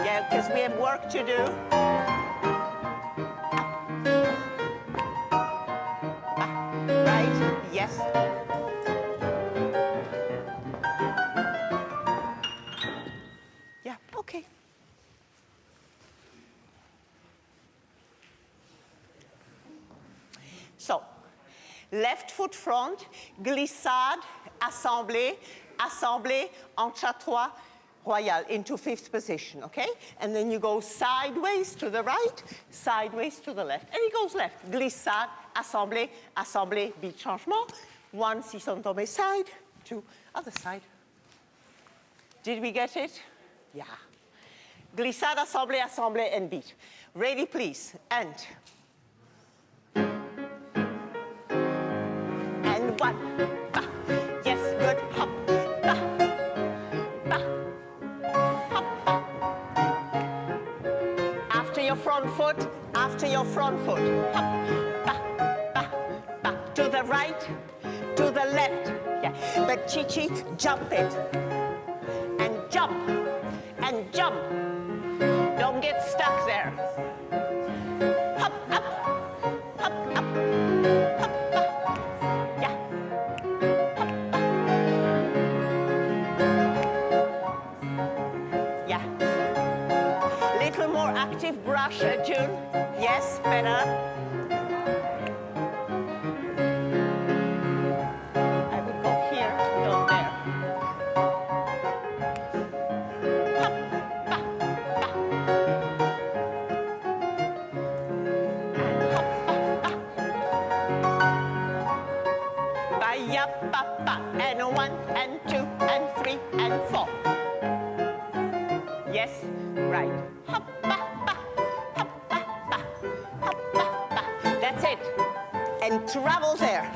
Yeah, because we have work to do. Right, yes. Okay. So, left foot front, glissade, assemblée, assemblée, enchatoire, royal into 5th position, okay? And then you go sideways to the right, sideways to the left. And he goes left, glissade, assemblée, assemblée, beat changement. 1, 6 on tombé side, 2, other side. Did we get it? Yeah. Glissade, assemblée, assemblée, and beat. Ready, please. And 1. Ba. Yes, good. Hop. Ba. Ba. Hop. Ba. After your front foot, after your front foot. Hop. Ba. Ba. Ba. To the right, to the left. Yeah. But Chi-Chi, jump it. And jump. And jump. Don't get stuck there. Hop, up. Hop, up. Hop, up. Yeah. brush a tune. Yes, better. I would go here, go there. Hop, ba, ba. And hop, ba, ba. Ba, ya, ba, ba. And 1, and 2, and 3, and 4. Yes, right. Hop, ba, ba. Hop, ba, ba. Hop, ba, ba. That's it. And travel there.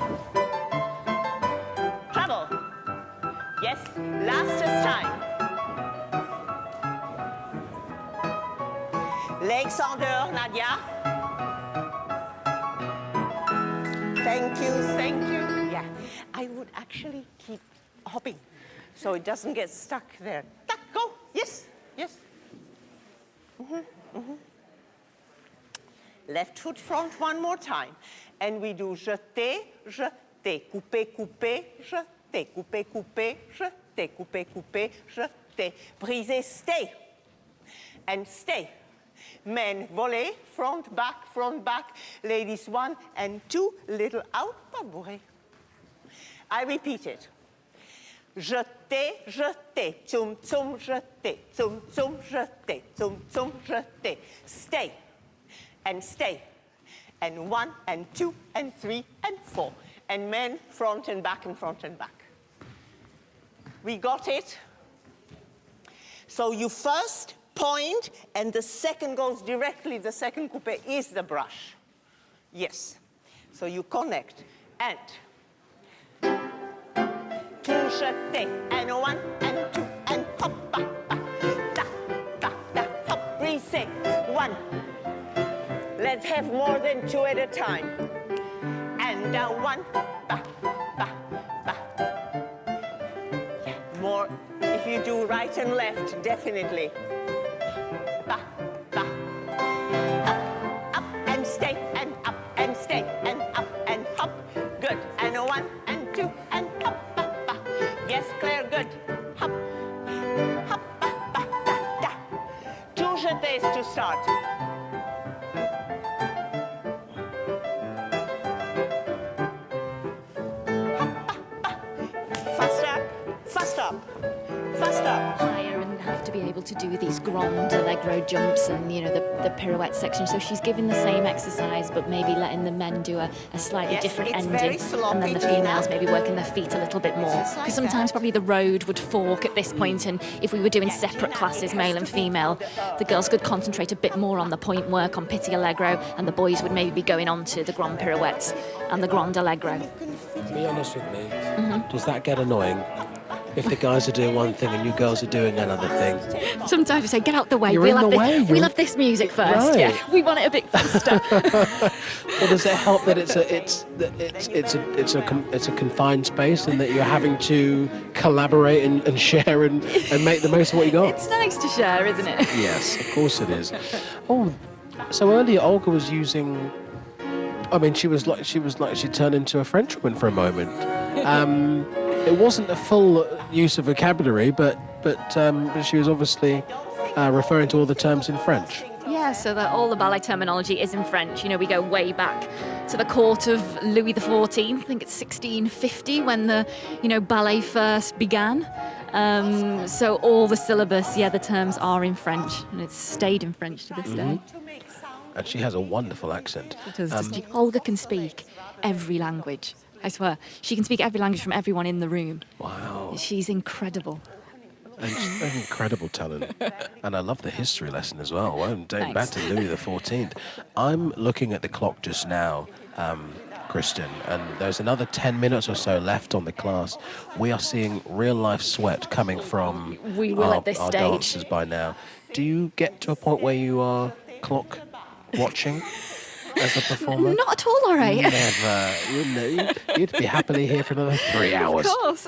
Travel. Yes, last time. Legs en dehors, Nadia. Thank you, thank you. Yeah, I would actually keep hopping so it doesn't get stuck there. Tac, go. Yes, yes. Left foot front one more time. And we do jeter, jeter, couper, couper, jeter, couper, couper, jeter, couper, couper, jeter. Briser, stay. And stay. Men, volley, front, back. Ladies, 1 and 2, little out, pas bourré. I repeat it. Jeter, jeter, tsum, tsum, jeter, tsum, tsum, jeter, tsum, tsum, jeter. Stay. And stay. And 1 and 2 and 3 and 4. And men, front and back and front and back. We got it? So you first point, and the second goes directly, the second coupe is the brush. Yes. So you connect. And two jeté, and 1 and 2, and hop, ba, ba, da, da, da, hop, brise, 1. Let's have more than 2 at a time. And 1, ba, ba, ba. Yeah, more. If you do right and left, definitely. Ba, ba. Up, and stay, and up, and stay, and up, and hop. Good. And 1, and 2, and hop, ba, ba. Yes, Claire, good. Hop, hop, ba, ba, da, da. 2 jetés to start. Fast up. Higher and have to be able to do these grand allegro jumps and, you know, the pirouette section. So she's giving the same exercise, but maybe letting the men do a slightly different it's ending. very sloppy, And then the females maybe working their feet a little bit more. Because sometimes probably the road would fork at this point, and if we were doing separate classes, male and female, the girls could concentrate a bit more on the point work, on pitti allegro, and the boys would maybe be going on to the grand pirouettes and the grand allegro. Be honest with me. Does that get annoying? If the guys are doing one thing and you girls are doing another thing. Sometimes we say, get out the way. You're we'll in the way. We'll have this music first. Right. Yeah, we want it a bit faster. Or does it help that it's a confined space and that you're having to collaborate and share and make the most of what you got? It's nice to share, isn't it? Yes, of course it is. Oh, so earlier Olga was using. I mean, she turned into a Frenchwoman for a moment. It wasn't a full use of vocabulary, but she was obviously referring to all the terms in French. Yeah, so that all the ballet terminology is in French. You know, we go way back to the court of Louis XIV. I think it's 1650 when the, ballet first began. So all the syllabus, the terms are in French, and it's stayed in French to this day. And she has a wonderful accent. Olga can speak every language. I swear, she can speak every language from everyone in the room. Wow. She's incredible. And she's an incredible talent. And I love the history lesson as well. Dating back to Louis XIV. I'm looking at the clock just now, Kristen, and there's another 10 minutes or so left on the class. We are seeing real-life sweat coming from our dancers by now. Do you get to a point where you are clock watching as a performer? Not at all, all right. Never. You'd be happily here for another 3 hours. Of course.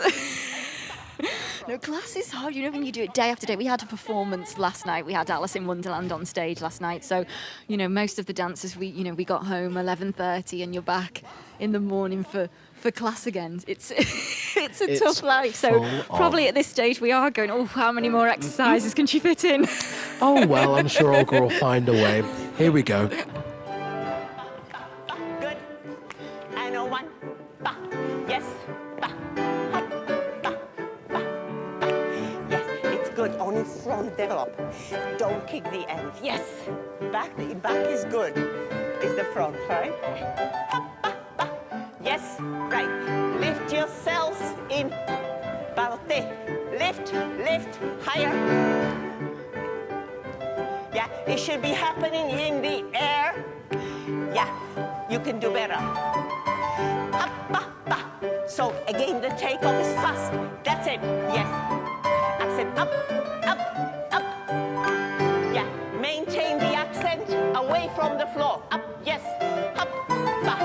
No, class is hard. You know, when you do it day after day. We had a performance last night. We had Alice in Wonderland on stage last night. So, most of the dancers, we got home 11:30, and you're back in the morning for class again. It's a tough life. So probably at this stage we are going, how many more exercises can she fit in? Oh, well, I'm sure Olga will find a way. Here we go. Good. And a one. Ba. Yes. Ba. Hop. Ba. Ba. Ba. Yes, it's good. Only front develop. Don't kick the end. Yes. Back. The back is good. Is the front, right? Hop. Ba. Ba. Yes. Right. Lift yourselves in. Ballet. Lift. Lift. Higher. Yeah, it should be happening in the air. Yeah, you can do better. Up, ba, ba. So again, the takeoff is fast. That's it. Yes. Accent up, up, up. Yeah, maintain the accent away from the floor. Up, yes. Up, ba.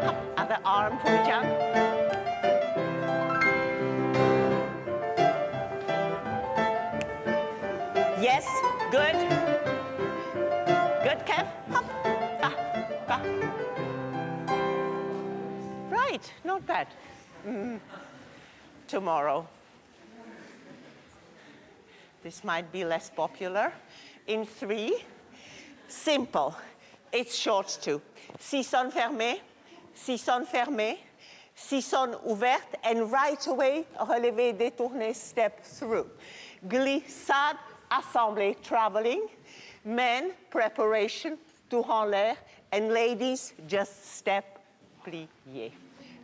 Up. Other arm for the jump. Yes, good. Good, Kev. Hop, ba, ba. Right, not bad. Tomorrow. This might be less popular. In 3, simple. It's short too. Sisson fermé, sisson fermé, sisson ouverte, and right away, relevé, détourné, step through. Glissade, assemblée, traveling. Men, preparation, tour en l'air, and ladies, just step, plié.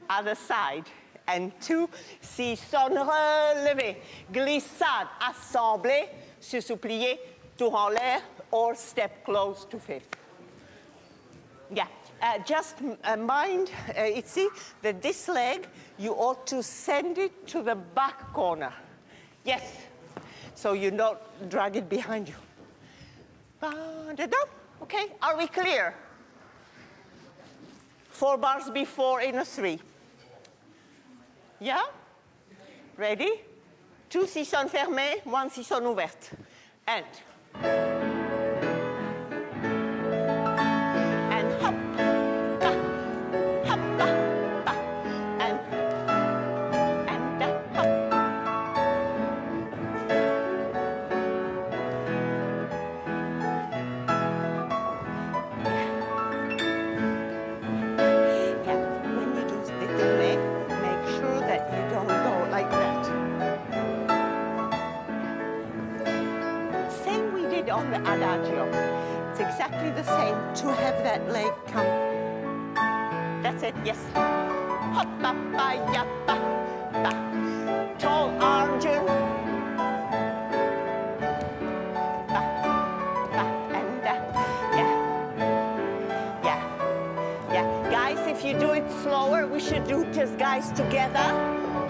Other side. And 2, sisson relevé, glissade, assemblée, sous-plié, tour en l'air, or step close to 5th. Yeah, just mind, see, that this leg, you ought to send it to the back corner. Yes, so you don't drag it behind you. Okay, are we clear? 4 bars before in a 3. Yeah? Ready? 2 sissons fermés, 1 sisson ouverte. And hop, ba, hop, ba, ba. And hop. Yeah, when you do the tourné, make sure that you don't go like that. Same we did on the adagio. It's exactly the same to have that leg come. That's it, yes. Hop, ba, ba, ya, ba, ba. Tall arm, June. Ba, ba, and yeah. Yeah, yeah. Guys, if you do it slower, we should do just guys together.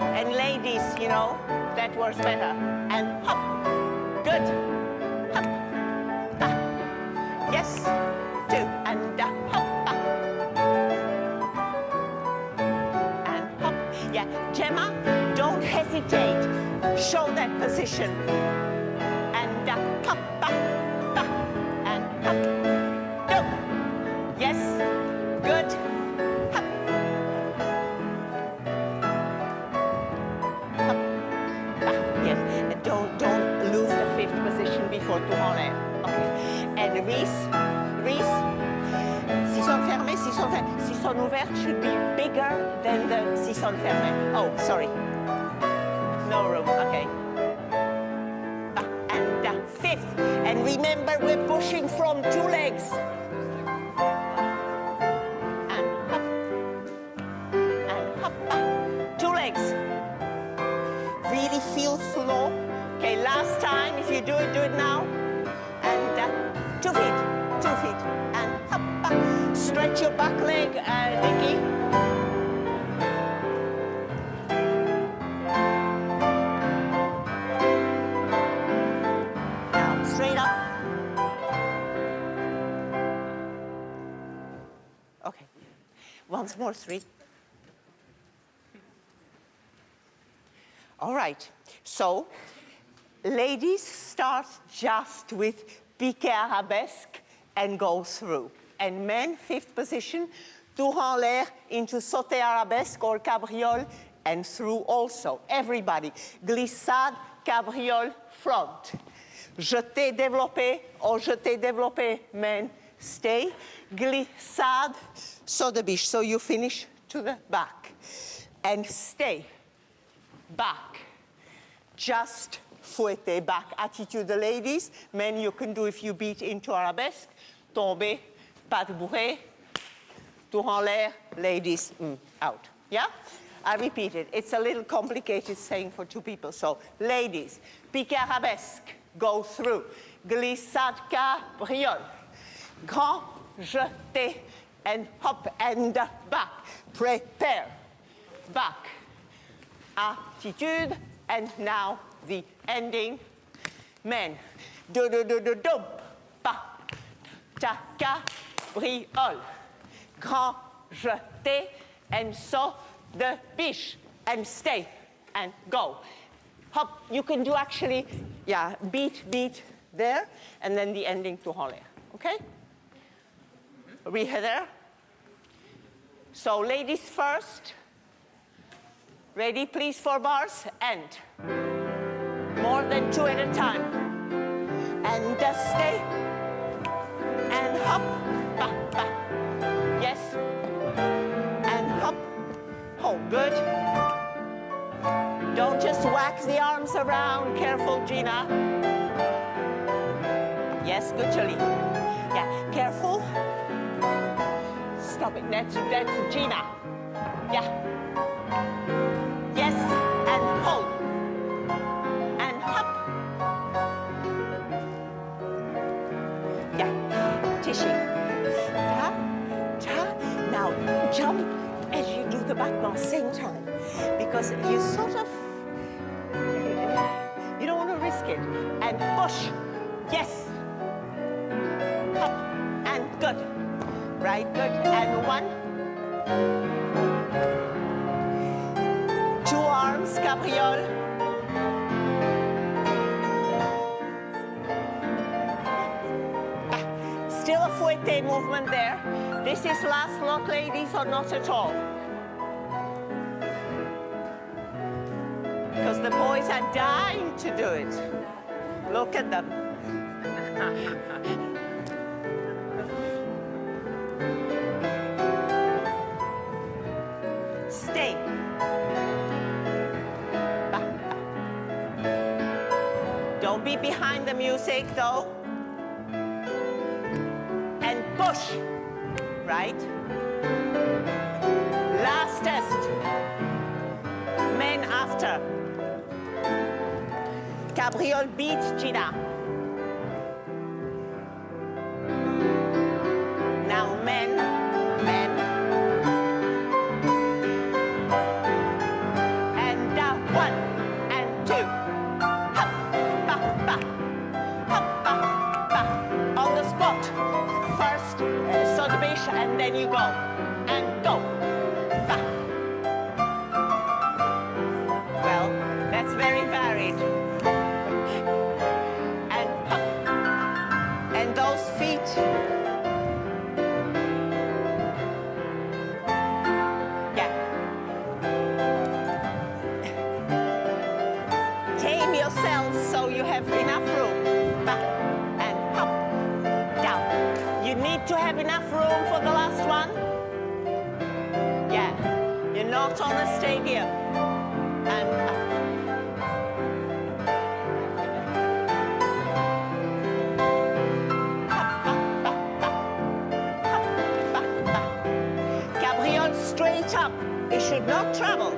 And ladies, you know, that works better. And hop, good. Hop, ba. Yes, 2, and hop, ba. And hop, yeah. Gemma, don't hesitate. Show that position. And hop, ba, ba. And hop, go. Yes, good. Hop. Hop, ba. Yes, and don't lose the 5th position before tour en l'air. Okay. And Reese, sisson fermé, sisson ouverte should be bigger than the sisson fermé. Oh, sorry. No room, okay. Ba, and 5th. And remember, we're pushing from 2 legs. And hop, ba. 2 legs. Really feel flow. Okay, last time, if you do it now. And 2 feet, 2 feet, and hop, ba. Stretch your back leg, Nikki. Now, straight up. Okay, once more, 3. All right, so ladies start just with piqué arabesque and go through. And men, 5th position, tour en l'air into sauté arabesque or cabriole and through also. Everybody, glissade, cabriole, front. jeté, développé, or jeté, développé, men, stay, glissade, saut de biche. So you finish to the back. And stay, back, just fouetter, back. Attitude, the ladies. Men, you can do if you beat into arabesque, tomber, pas de bourrée, tour en l'air, ladies, out. Yeah? I repeat it. It's a little complicated saying for two people. So, ladies, pique arabesque, go through. Glissade, cabriole. Grand, jeté, and hop, and back. Prepare, back. Attitude, and now the ending. Men, do, pa, ta, cabriole. Grand, jeté, and saut de biche, and stay, and go. Hop, you can do actually, yeah, beat there, and then the ending to Holler, okay? Reheather. So ladies first. Ready, please, for bars, and more than 2 at a time. And stay, and hop, ba. Yes, and hop, hold, good. Don't just whack the arms around, careful, Gina. Yes, good, Julie. Yeah, careful. Stop it, that's Gina. Yeah. Yes, and hold. And hop. Yeah, Tishy. Ta. Now jump as you do the battement, same time. Because you sort of, you don't want to risk it. And push. Yes. Hop. And good. Right, good. And 1. 2 arms, cabriole. Still a fouetté movement there. This is last lot, ladies, or not at all? Because the boys are dying to do it. Look at them. Stay. Don't be behind the music, though. And push. Right? Last test. Men after. Cabriole beat Gina. Now men. And 1 and 2. Hop, ba. Hop, ba. On the spot. First, saut de biche, and then you go. And go. Ba. Well, that's very varied. And hop. And those feet. Yeah. Tame yourselves so you have enough room. Ba. And hop. Down. You need to have enough room for the last one. Yeah. You're not on a stadium. And up. Cabriole straight up. It should not travel.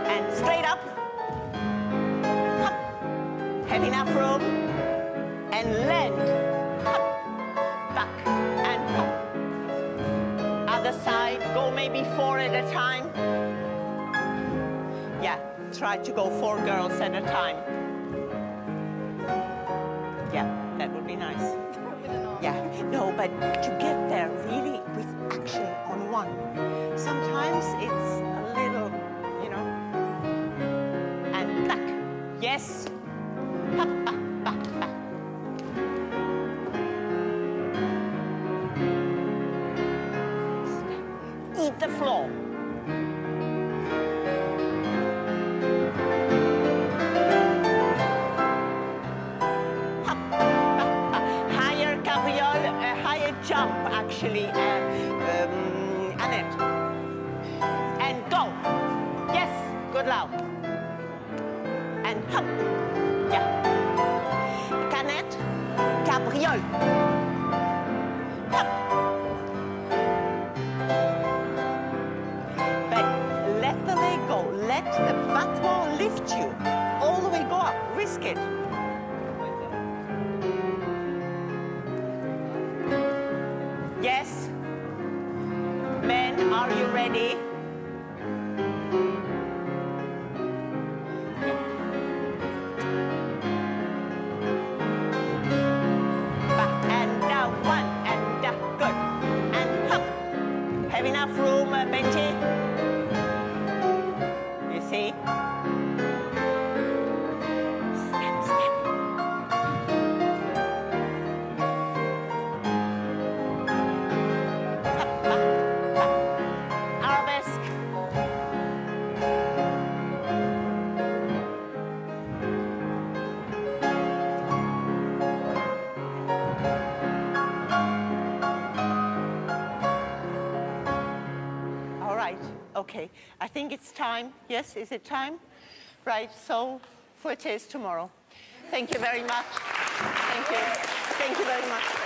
And straight up. Hop. Have enough room. And land. Hop. Back. And hop. Other side. Go maybe 4 at a time. Yeah, try to go 4 girls at a time. Yeah, that would be nice. Yeah, no, but to get there really with action on one, sometimes it's a little, you know, and back. Yes. Hop, back, back, back. actually Annette. And go. Yes, good loud. And hop. Yeah. Canette, cabriole. Hop. But let the leg go. Let the battement lift you. All the way go up. Risk it. Yes. Men, are you ready? Back and down, one and down, good. And hop. Have enough room, Benji? You see? Step, step. Hop, back, back. Arabesque. All right, okay. I think it's time. Yes, is it time? Right, so for it is tomorrow. Thank you very much. Thank you. Thank you very much.